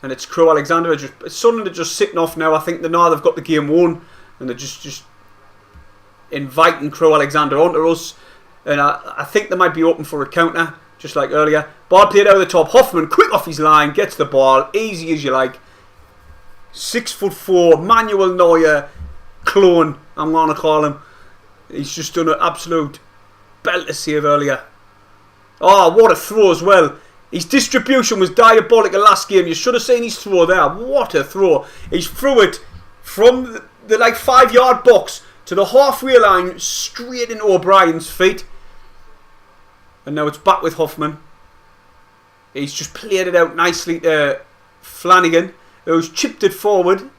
And it's Crewe Alexander. Sunderland are just sitting off now. I think they've got the game won. And they're just inviting Crewe Alexander onto us. And I think they might be open for a counter, just like earlier. Ball played out of the top. Hoffman, quick off his line, gets the ball, easy as you like. 6'4", Manuel Neuer clone, I'm going to call him. He's just done an absolute belter save earlier. Oh, what a throw as well. His distribution was diabolical last game. You should have seen his throw there. What a throw. He's threw it from the like 5-yard box to the halfway line, straight into O'Brien's feet. And now it's back with Hoffman. He's just played it out nicely to Flanagan, who's chipped it forward.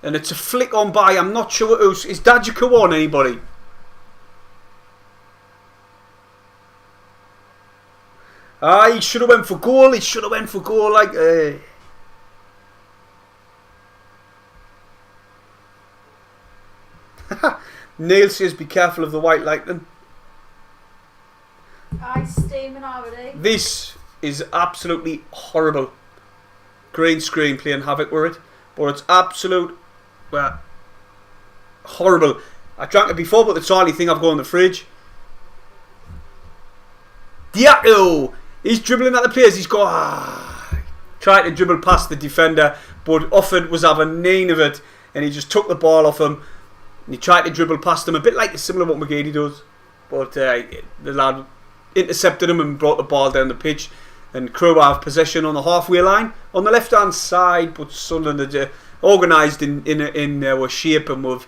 And it's a flick on by. I'm not sure who's. Is Dajico on anybody? Ah, he should have went for goal. He should have went for goal. Like, Neil says, "Be careful of the white lightning." Steaming already. This is absolutely horrible. Green screen playing havoc with it, but it's absolute, well, horrible. I drank it before, but it's the only thing I've got in the fridge. Diaco! He's dribbling at the players. He's got tried to dribble past the defender, but Offord was having none of it, and he just took the ball off him. And he tried to dribble past him, a bit like similar to what McGeady does, but the lad intercepted him and brought the ball down the pitch. And Crewe have possession on the halfway line on the left hand side, but Sunderland are organised in our shape, and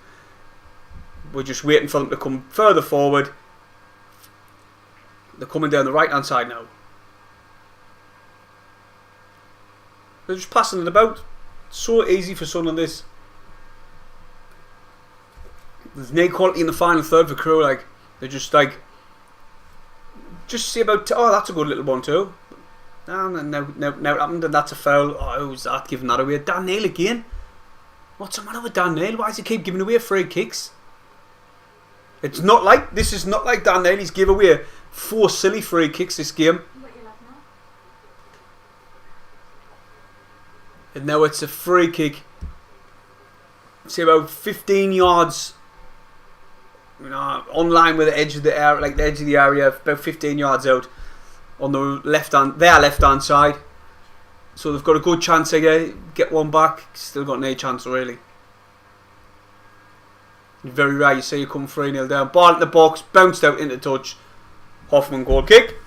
we're just waiting for them to come further forward. They're coming down the right hand side now. They're just passing it about. So easy for Sunderland this. There's no quality in the final third for Crewe. Like, they're just see about. Oh, that's a good little one too. Now it happened, and that's a foul. Oh, who's that giving that away? Dan Neal again. What's the matter with Dan Neal? Why does he keep giving away free kicks? This is not like Dan Neal. He's given away 4 silly free kicks this game. And now it's a free kick. Say about 15 yards. On line with the edge of the area, like the edge of the area, about 15 yards out on the their left hand side. So they've got a good chance again. Get one back. Still got no chance really. Very rare you see you come 3-0 down. Ball in the box, bounced out into touch. Hoffman goal kick.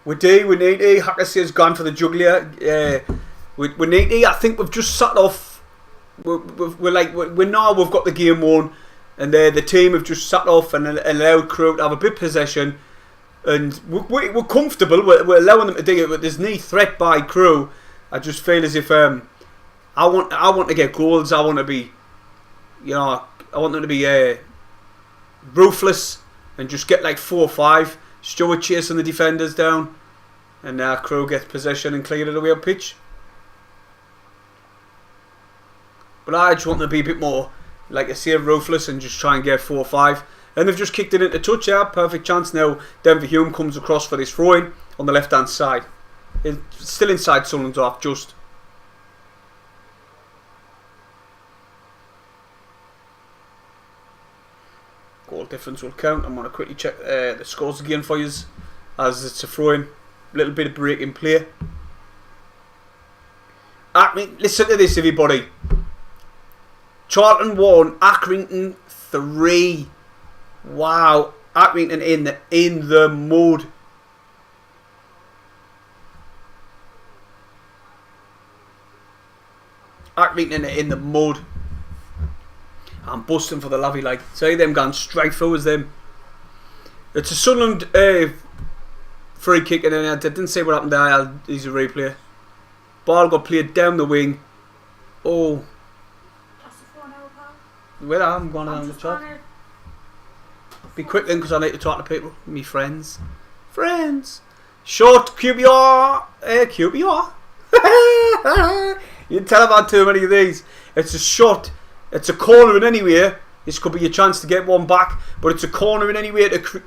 We need to. Hacker says gone for the juggler. We need to. I think we've just sat off. We're now we've got the game won, and the team have just sat off and allowed Crewe to have a bit of possession, and we're comfortable. We're allowing them to do it, but there's no threat by Crewe. I just feel as if I want to get goals. I want to be, I want them to be ruthless and just get like 4 or 5. Stewart chasing the defenders down, and now Crewe gets possession and cleared it away on pitch. But I just want them to be a bit more, like I say, ruthless and just try and get 4 or 5. And they've just kicked it into touch. Yeah, perfect chance now. Denver Hume comes across for this throw-in on the left hand side. It's still inside Sunderland's half, just. Goal difference will count. I'm going to quickly check the scores again for you, as it's a throw-in. Little bit of break in play. Listen to this, everybody. Charlton 1, Accrington 3. Wow, Accrington in the mud. Accrington in the mud. I'm busting for the lavy, like. See them going straight through as them. It's a Sunderland free kick, and then I didn't say what happened there. He's a replay. Ball got played down the wing. Oh. That's the 4-0, pal. Well, I'm going down the top. Be quick then, because I need to talk to people. Me friends. Short QBR. QBR. You can tell I've had too many of these. It's a shot. It's a corner in anywhere. This could be your chance to get one back, but it's a corner in anywhere to.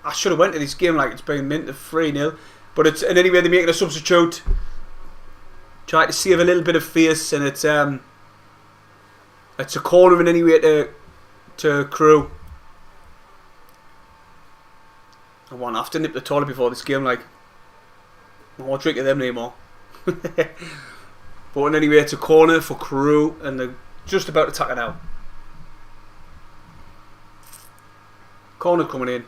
I should have went to this game like it's been mint of 3-0, but it's in anyway they're making a substitute. Try to save a little bit of face, and it's a corner in anywhere to Crewe. I won't have to nip the toilet before this game, like. I won't drink of them anymore. But anyway, it's a corner for Crewe, and they're just about to tack it out. Corner coming in.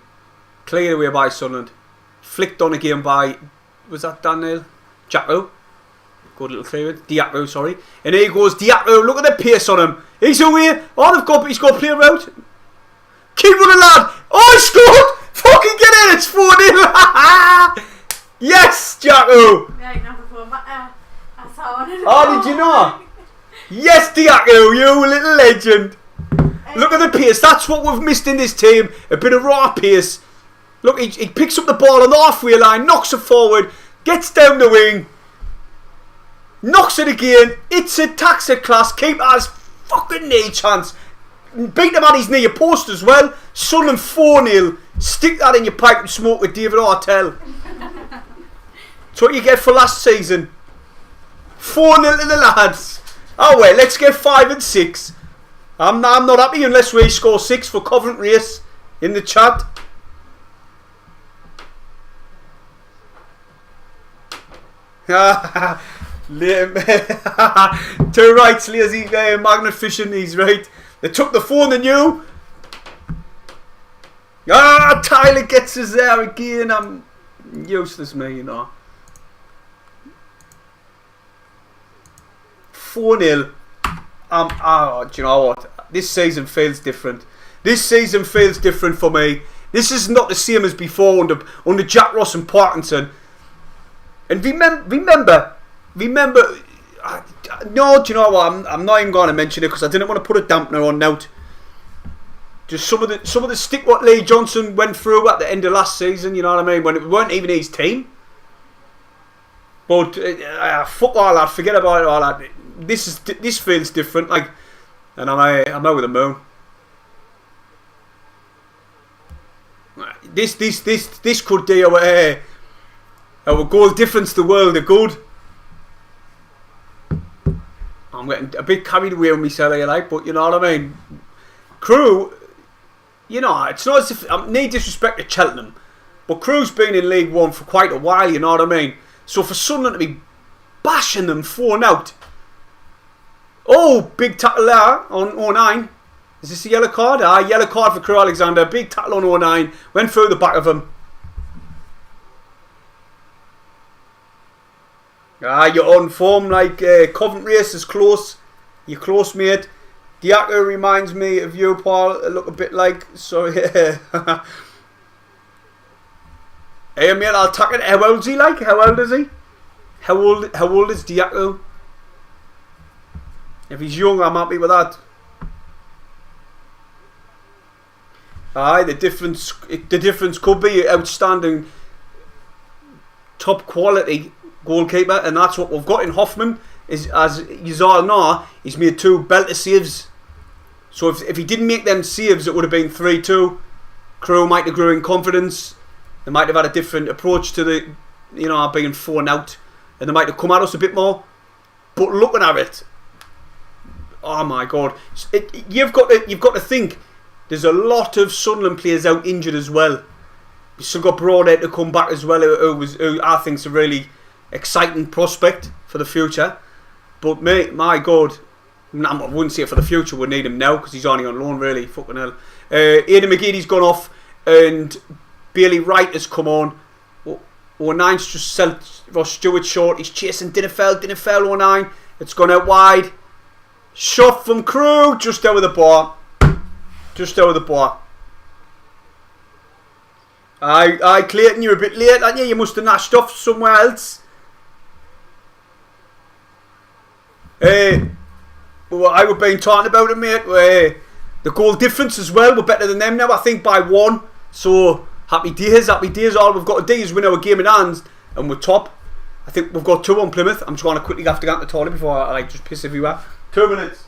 Cleared away by Sunderland. Flicked on again by, was that Daniel? Jacko. Good little clearance. Diacko, sorry. And here goes Diacko. Look at the pace on him. He's away. Oh, he's got to play around. Keep running, lad. Oh, he scored. Fucking get in. It's 4-0. Yes, Jacko. Yeah, number 4. I saw one. Oh, did you know? Yes, Diacko. You little legend. Look at the pace. That's what we've missed in this team. A bit of raw pace. Look, he picks up the ball on the halfway line, knocks it forward, gets down the wing, knocks it again. It's a taxi class. Keeper has fucking no chance. Beat him at his near post as well. Sunderland 4-0. Stick that in your pipe and smoke with David Artell. That's what you get for last season. 4-0 to the lads. Oh well, let's get 5 and 6. I'm not happy unless we score 6 for Coventry race in the chat. Two rights, lazy magnet fishing. He's right. They took the phone and you. Tyler gets us there again. I'm useless, me, you know. 4-0. Do you know what? This season feels different. This season feels different for me. This is not the same as before under Jack Ross and Parkinson. And remember. No, do you know what? I'm not even going to mention it because I didn't want to put a dampener on now. Just some of the stick what Lee Johnson went through at the end of last season. You know what I mean? When it weren't even his team. But fuck all that. Forget about it all that. This feels different. Like, and I'm over the moon. This could do our goal difference the world of good. I'm getting a bit carried away with myself, but you know what I mean. Crewe, you know, it's not as if I'm no disrespect to Cheltenham, but Crewe's been in League One for quite a while. You know what I mean. So for Sunderland to be bashing them 4-0. Oh, big tackle there on 09. Is this a yellow card? Yellow card for Crewe Alexander. Big tackle on 09. Went through the back of him. You're on form like Coventry race is close. You're close, mate. Diacko reminds me of you, Paul. Look a bit like. So, yeah. Hey, mate, I'll tack it. How old's he like? How old is he? How old is Diacko? If he's young, I'm happy with that. The difference could be outstanding, top quality goalkeeper, and that's what we've got in Hoffman. Is, as you all know, he's made 2 belter saves. So if he didn't make them saves, it would have been 3-2. Crewe might have grew in confidence. They might have had a different approach to the, you know, being 4-0, and they might have come at us a bit more. But looking at it, oh my God, you've got to think. There's a lot of Sunderland players out injured as well. You've still got Broadhead to come back as well, who I think's a really exciting prospect for the future. But mate, my God, I wouldn't say it for the future. We need him now because he's only on loan, really. Fucking hell. Aidan McGeady's gone off, and Bailey Wright has come on. 09's just sent Ross Stewart short. He's chasing didn't foul 09. It's gone out wide. Shot from Crewe, just over the bar. Just over the bar. Aye, Clayton, you're a bit late, aren't you? You must have nashed off somewhere else. Well, I was being talking about it, mate. The goal difference as well, we're better than them now, I think, by 1. So, happy days. All we've got to do is win our game in hand, and we're top. I think we've got 2 on Plymouth. I'm just going to quickly have to get to the toilet before I just piss everywhere. 2 minutes.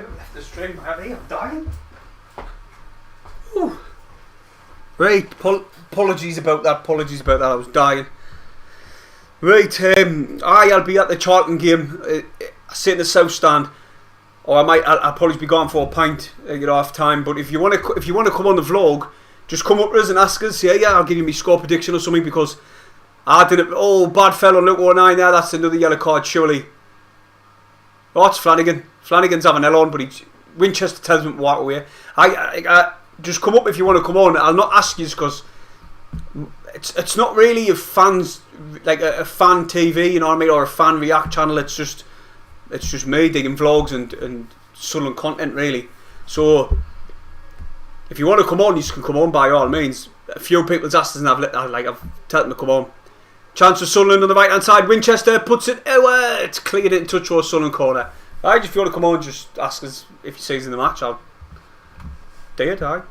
I've left the stream. I'm dying. Ooh. Right, apologies about that. I was dying. Right, I'll be at the Charlton game. I sit in the south stand, or I'll probably be going for a pint, half time. But if you want to come on the vlog, just come up to us and ask us. Yeah, I'll give you my score prediction or something, because I didn't. Oh, bad fella, look 09 there. That's another yellow card, surely. Oh, it's Flanagan. Flanagan's having hell on, but Winchester tells him to walk away. I just come up if you want to come on. I'll not ask you because it's not really a fan's like a fan TV, you know what I mean, or a fan react channel. It's just me digging vlogs and Sunderland content really. So if you want to come on, you can come on by all means. A few people's asked us and I've told them to come on. Chance for Sunderland on the right hand side. Winchester puts it. It's cleared it in touch for Sunderland corner. Right, if you want to come on, just ask us if you see us in the match. I'll do it. Aye.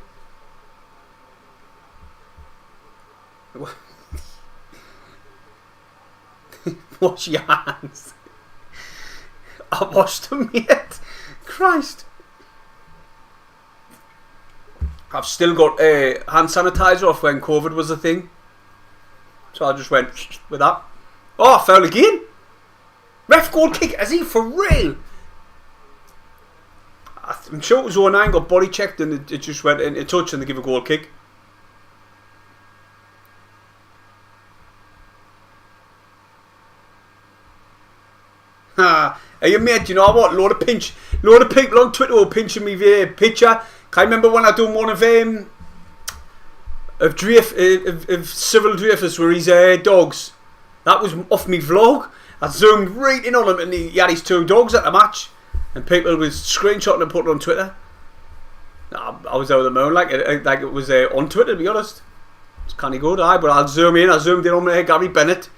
Wash your hands. I washed them yet. Christ. I've still got hand sanitizer off when COVID was a thing. So I just went with that. Oh, foul again. Ref goal kick. Is he for real? I'm sure it was 09, got body checked and it just went into touch and they give a goal kick. Hey mate, you know what? Load of people on Twitter were pinching me via picture. Can I remember when I done one of Cyril Dreyfus where his dogs? That was off me vlog. I zoomed right in on him and he had his 2 dogs at the match. And people was screenshotting and putting it on Twitter. I was out of the moon like it was on Twitter, to be honest. It's kind of good, but I zoomed in on Gary Bennett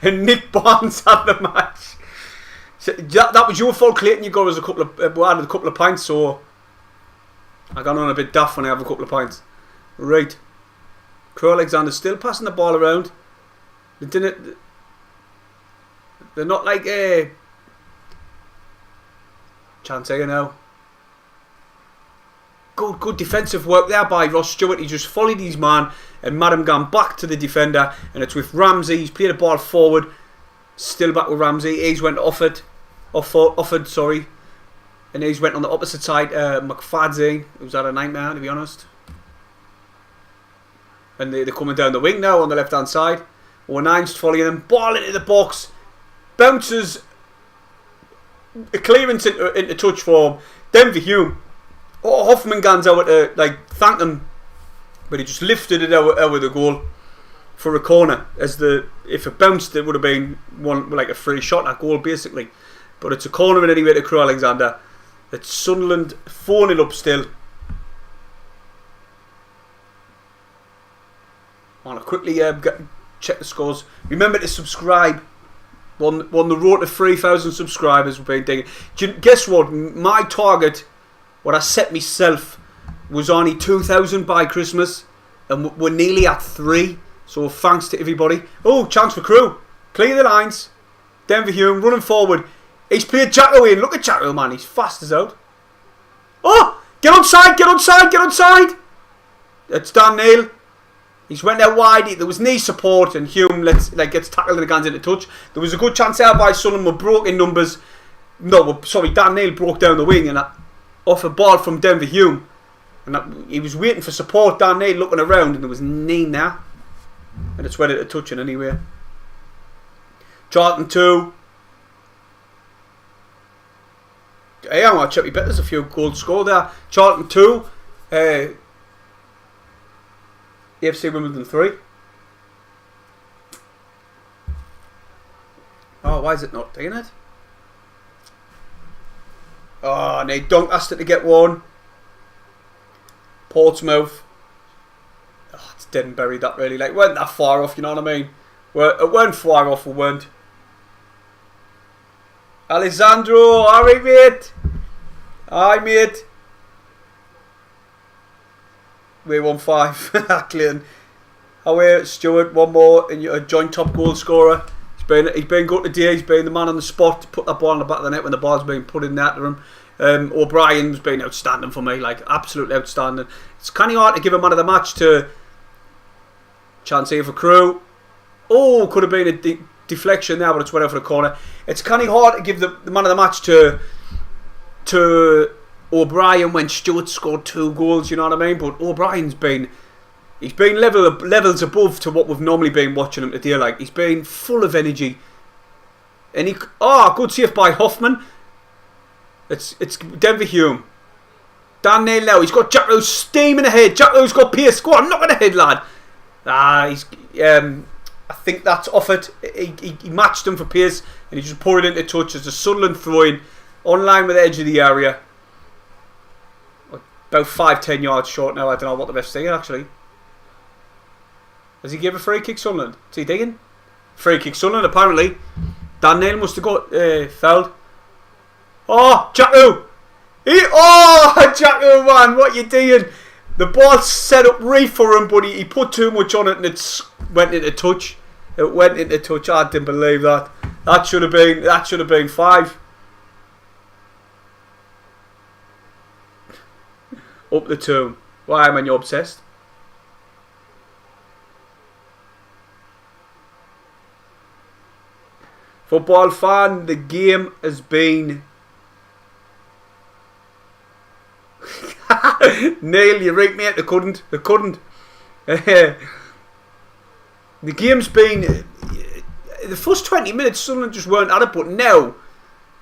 and Nick Barnes at the match. So that was your fault, Clayton. You got us a couple of pints, so I got on a bit daft when I have a couple of pints. Right, Crewe Alexander still passing the ball around. They're not like chance here now. Good defensive work there by Ross Stewart. He just followed his man and Madam gone back to the defender, and it's with Ramsey. He's played the ball forward. Still back with Ramsey. He's went offered, and he's went on the opposite side. McFadze, it was had a nightmare, to be honest. And they're coming down the wing now on the left hand side. 09's following them. Ball into the box. Bounces. A clearance into touch for Denver Hume. Oh, Hoffman guns out to thank them, but he just lifted it out with the goal for a corner. If it bounced, it would have been a free shot at goal basically. But it's a corner in anyway to Crewe Alexander. It's Sunderland 4-0 up still. I want to quickly check the scores. Remember to subscribe. Won the road to 3,000 subscribers. We've been digging. Guess what? My target, what I set myself, was only 2,000 by Christmas, and we're nearly at 3. So thanks to everybody. Oh, chance for Crewe. Clear the lines. Denver Hume running forward. He's played Jacko in. Look at Jacko, man. He's fast as out. Oh, get onside, get onside, get onside. It's Dan Neal. He's went out wide. There was knee support, and Hume gets tackled and guns into touch. There was a good chance there by Sunderland. Were broke in numbers. No, sorry, Dan Neal broke down the wing and off a ball from Denver Hume. And he was waiting for support. Dan Neal looking around, and there was none there. And it's went into touching anyway. Charlton 2. Hey, I want to check me bet. There's a few goals scored there. Charlton 2. AFC Wimbledon 3. Oh, why is it not doing it? Oh, no, Dunk asked it to get one. Portsmouth. Oh, it's dead and buried that really. It weren't that far off, you know what I mean? It weren't far off, it weren't. Alessandro, alright mate. Hi mate. Way 1-5. Clayton. Away, Stewart, one more, and you're a joint top goal scorer. He's been good today. He's been the man on the spot to put that ball in the back of the net when the ball's being put in there to him. O'Brien's been outstanding for me, like absolutely outstanding. It's kind of hard to give a man of the match to chance here for Crewe. Oh, could have been a deflection there, but it's went out for the corner. It's kind of hard to give the man of the match to O'Brien when Stewart scored 2 goals, you know what I mean? But O'Brien's been levels above to what we've normally been watching him today. Like, he's been full of energy. And good save by Hoffman. It's Denver Hume. Dan Neal now. He's got Jack Rose steaming ahead. Jack Rose got Pierce. Go on, knock it ahead, lad. I think that's offered. He matched him for Pierce, and he just poured it into touch as a Sunderland throw-in on line with the edge of the area. About 5-10 yards short now. I don't know what the ref's saying actually. Has he given a free kick, Sunderland? Is he digging? Free kick, Sunderland apparently. Dan Neal must have got fouled. Oh, Jacko! Jacko, man, what you doing? The ball's set up right for him, but he put too much on it and it went into touch. It went into touch. I didn't believe that. That should have been 5. Up the tomb. Why am I obsessed? Football fan, the game has been... Neil, you're right, mate. They couldn't. The game's been... The first 20 minutes, Sunderland just weren't at it, but now,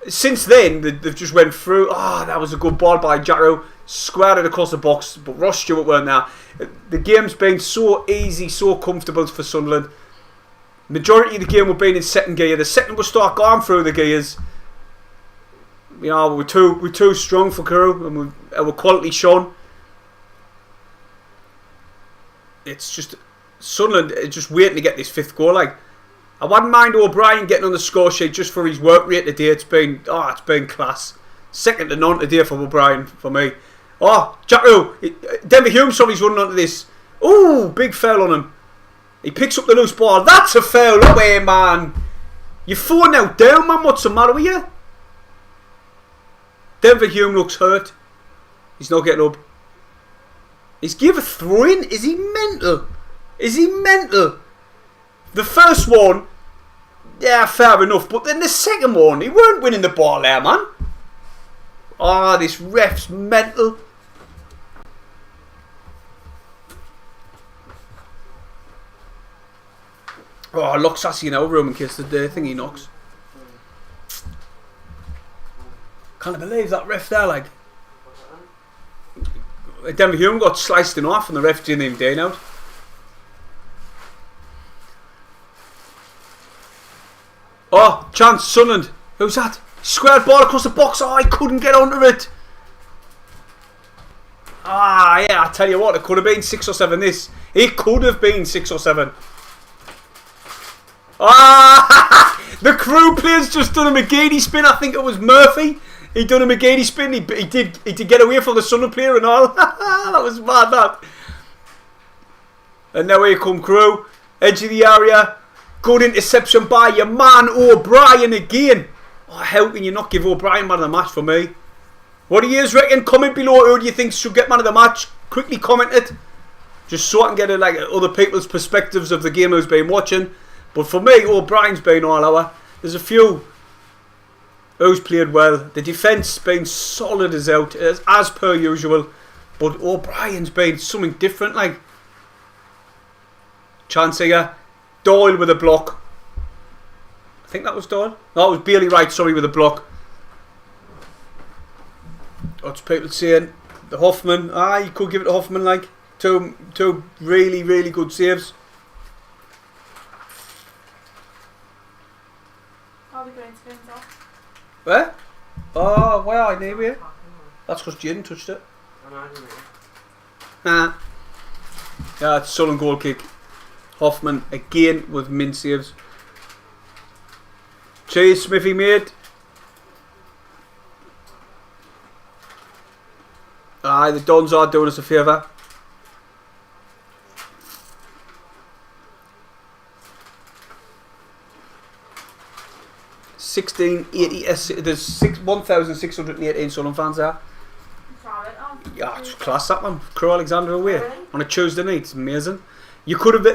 since then, they've just went through. That was a good ball by Jarrow. Squared it across the box, but Ross Stewart weren't there. The game's been so easy, so comfortable for Sunderland. Majority of the game we've been in second gear. The second we start going through the gears, you know, we're too strong for Crewe, and our quality shown. It's just Sunderland is just waiting to get this 5th goal. Like, I wouldn't mind O'Brien getting on the score sheet just for his work rate today. It's been class. Second to none today for O'Brien for me. Jacko, Denver Hume saw he's running onto this. Big foul on him. He picks up the loose ball. That's a foul away, man. You're 4 now down, man. What's the matter with you? Denver Hume looks hurt. He's not getting up. He's give a throw in. Is he mental? The first one, yeah, fair enough. But then the second one, he weren't winning the ball there, man. This ref's mental. Looks sassy now, Roman kiss the thing he knocks. Can't believe that ref there, like. Denver Hume got sliced in half and the ref didn't even dare out. Chance, Sunderland. Who's that? Squared ball across the box. I couldn't get onto it. Yeah, I tell you what, it could have been 6 or 7 this. It could have been 6 or 7. The Crewe players just done a McGeady spin. I think it was Murphy. He done a McGeady spin. He did get away from the Sunderland player and all. That was mad, that. And now here come Crewe. Edge of the area. Good interception by your man O'Brien again. How can you not give O'Brien man of the match for me? What do you reckon? Comment below. Who do you think should get man of the match? Quickly comment it. Just so I can get other people's perspectives of the game who's been watching. But for me, O'Brien's been all over. There's a few who's played well. The defence been solid as out, as per usual. But O'Brien's been something different, like. Chance here. Doyle with a block. I think that was Doyle. No, it was Bailey Wright, sorry, with a block. What's people saying? The Hoffman. You could give it to Hoffman, like. Two really, really good saves. Are we going to spins off? Where? Where are you near? That's because Jaden touched it. Yeah, it's Sunderland goal kick. Hoffman again with min saves. Cheers, Smithy, mate. The Dons are doing us a favour. 1680. There's 1,618 Sunderland fans there. Yeah, it's class that one. Crewe Alexandra away on a Tuesday night. It's amazing. You could have.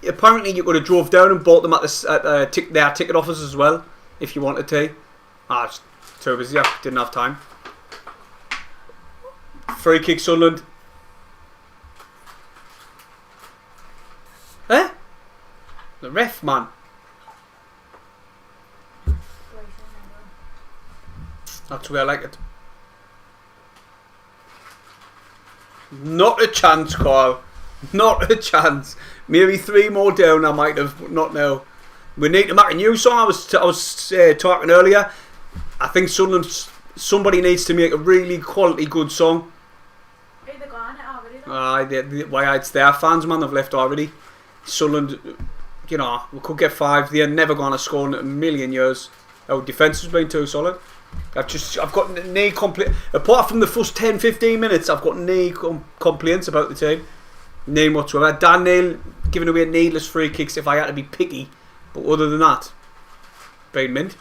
Apparently, you could have drove down and bought them at their ticket office as well, if you wanted to. It's too busy. I didn't have time. Free kick, Sunderland. Eh? The ref, man. That's the way I like it. Not a chance, Carl. Not a chance. Maybe 3 more down. I might have, but not now. We need to make a new song. I was talking earlier. I think somebody needs to make a really quality good song. Are they gone already? Why it's their fans, man. They've left already. Sunderland, you know, we could get 5. They're never going to score in a million years. Our defence has been too solid. I've got no complaint. Apart from the first 10-15 minutes, I've got no complaints about the team. Name whatsoever. Dan Neal giving away needless free kicks if I had to be picky. But other than that, been mint.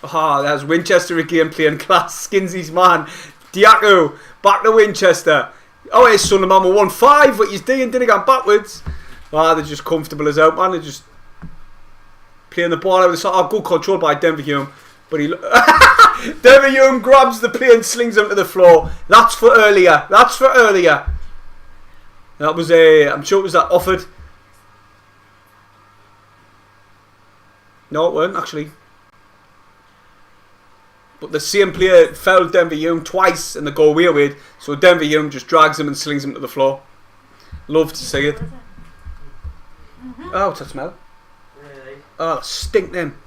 There's Winchester again playing class. Skinsy's man. Diaco back to Winchester. Oh, it's Sunderland man 1-5, but he's didn't go backwards. They're just comfortable as out, man. They're just playing the ball out of the side. Good control by Denver Hume. But Denver Hume grabs the play and slings him to the floor. That's for earlier. That was I'm sure it was that offered. No, it weren't actually. But the same player fouled Denver Hume twice and they go away with. So Denver Hume just drags him and slings him to the floor. Love to see it. Oh, what's that smell? Really? Oh, stink them.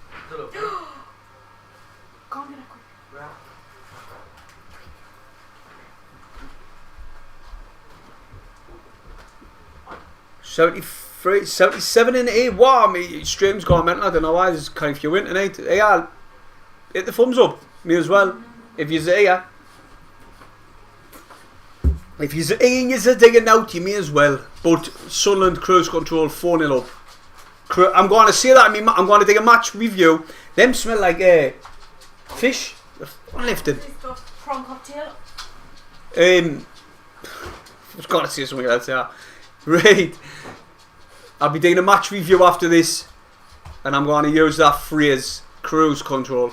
73, 77 in 8. Wow, my stream's gone mental. I don't know why. There's kind of few in tonight. Yeah, hit the thumbs up. Me as well. If you're here. If you're here and you're digging out, you may as well. But Sunderland cruise control 4-0 up. I'm going to say that. I'm going to take a match review. Them smell like fish. Unlifted. Prawn cocktail. I was going to say something else there. Right. I'll be doing a match review after this. And I'm going to use that phrase. Cruise control.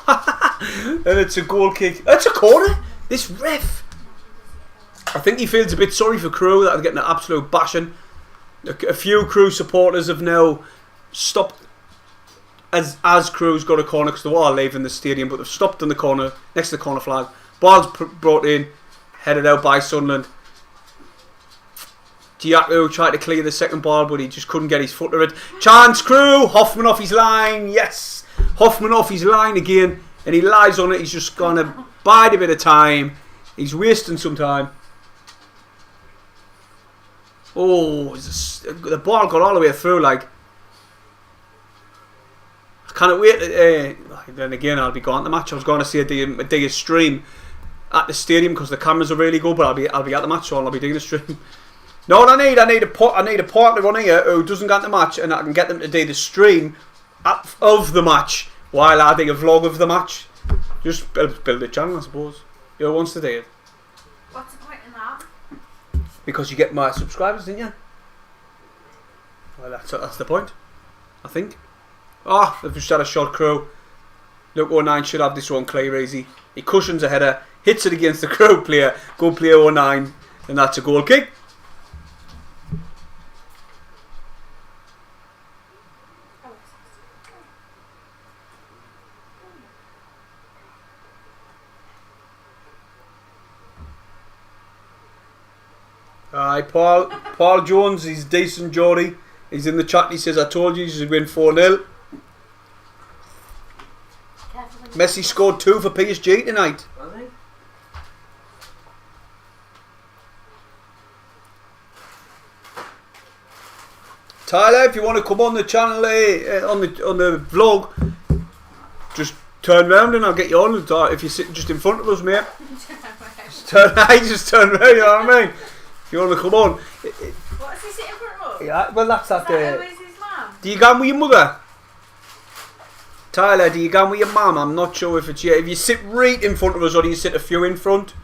And it's a goal kick. It's a corner. This ref. I think he feels a bit sorry for Crewe that are getting an absolute bashing. A few Crewe supporters have now stopped as Crewe's got a corner because they were all leaving the stadium, but they've stopped in the corner next to the corner flag. Ball's brought in, headed out by Sunderland. Diaco tried to clear the second ball, but he just couldn't get his foot to it. Chance Crewe, Hoffman off his line, yes, Hoffman off his line again, and he lies on it. He's just gonna bide a bit of time. He's wasting some time. Oh, the ball got all the way through. Like, I can't wait. Then again, I'll be going to the match. I was going to see a stream at the stadium because the cameras are really good, but I'll be at the match, so I'll be doing the stream. No, what I need a partner on here who doesn't get the match, and I can get them to do the stream of the match while I do a vlog of the match. Just build a channel, I suppose. Who wants to do it? What's the point in that? Because you get more subscribers, didn't you? Well, that's the point, I think. They've just had a shot. Crewe. Look, 09 should have this one clear easy. He cushions a header, hits it against the Crewe player. Good player 09, and that's a goal kick. Paul Jones, he's decent, Geordie. He's in the chat. He says, I told you should win 4-0. Messi scored 2 for PSG tonight. Tyler, if you want to come on the channel, on the vlog, just turn round and I'll get you on. If you're sitting just in front of us, mate, just turn round. You know what I mean? If you want to come on. What, is he sitting in front of us? Yeah, well, that's that. Who is his mum? Do you go with your mother? Tyler, do you go with your mum? I'm not sure if it's you. If you sit right in front of us or do you sit a few in front?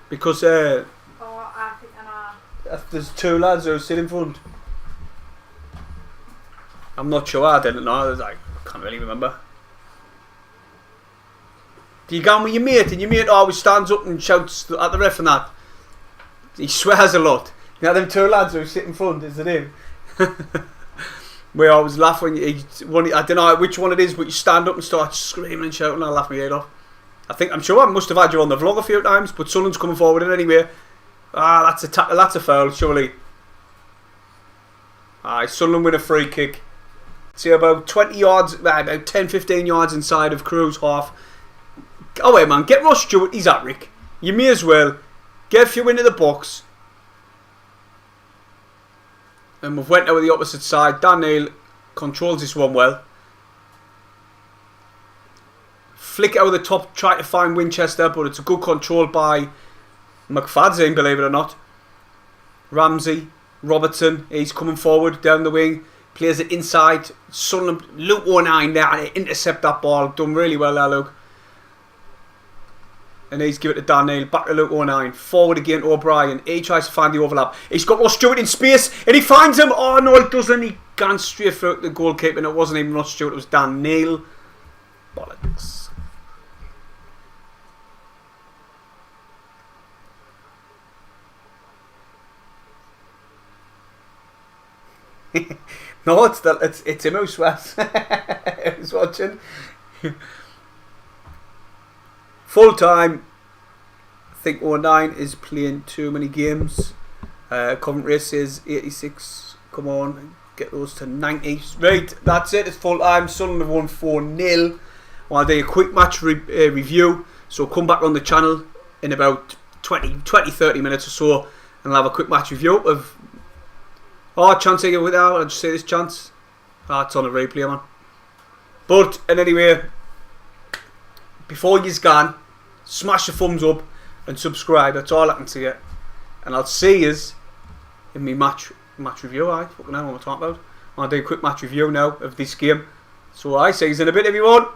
Because I think I know. there's two lads who sit in front. I'm not sure. I didn't know. I can't really remember. Do you go with your mate and your mate always stands up and shouts at the ref and that? He swears a lot. You know them two lads who sit in front, is it him? We always laugh when I don't know which one it is, but you stand up and start screaming and shouting and I laugh my head off. I'm sure I must have had you on the vlog a few times, but Sunderland's coming forward in anyway. That's a tackle, that's a foul, surely. Sunderland win a free kick. See, about 20 yards, about 10-15 yards inside of Crewe's half. Oh wait man, get Ross Stewart, he's at Rick. You may as well get a few into the box. And we've went over the opposite side. Dan Neal controls this one well. Flick it over the top, try to find Winchester, but it's a good control by McFadzean, believe it or not. Ramsey, Robertson, he's coming forward down the wing. Plays it inside. Sunderland, Luke 09 there, and they intercept that ball. Done really well there, Luke. And he's given it to Dan Neal. Back to Luke 09. Forward again to O'Brien. He tries to find the overlap. He's got Ross Stewart in space. And he finds him. Oh no, he doesn't. He gone straight through the goalkeeper. And it wasn't even Ross Stewart. It was Dan Neal. Bollocks. No, it's him who swears. Who's watching. Full time. I think 09 is playing too many games. Coventry says 86. Come on, get those to 90. Right, that's it. It's full time. Sunderland won 4-0. I'll do a quick match review. So come back on the channel in about 20-30 minutes or so, and I'll have a quick match review of. Chance I get without. I'll just say this chance. It's on a replay, man. But anyway, before you's gone, smash the thumbs up and subscribe. That's all I can say. And I'll see yous in my match review. Fucking hell, what am I talking about? I'll do a quick match review now of this game. So I see yous in a bit, everyone.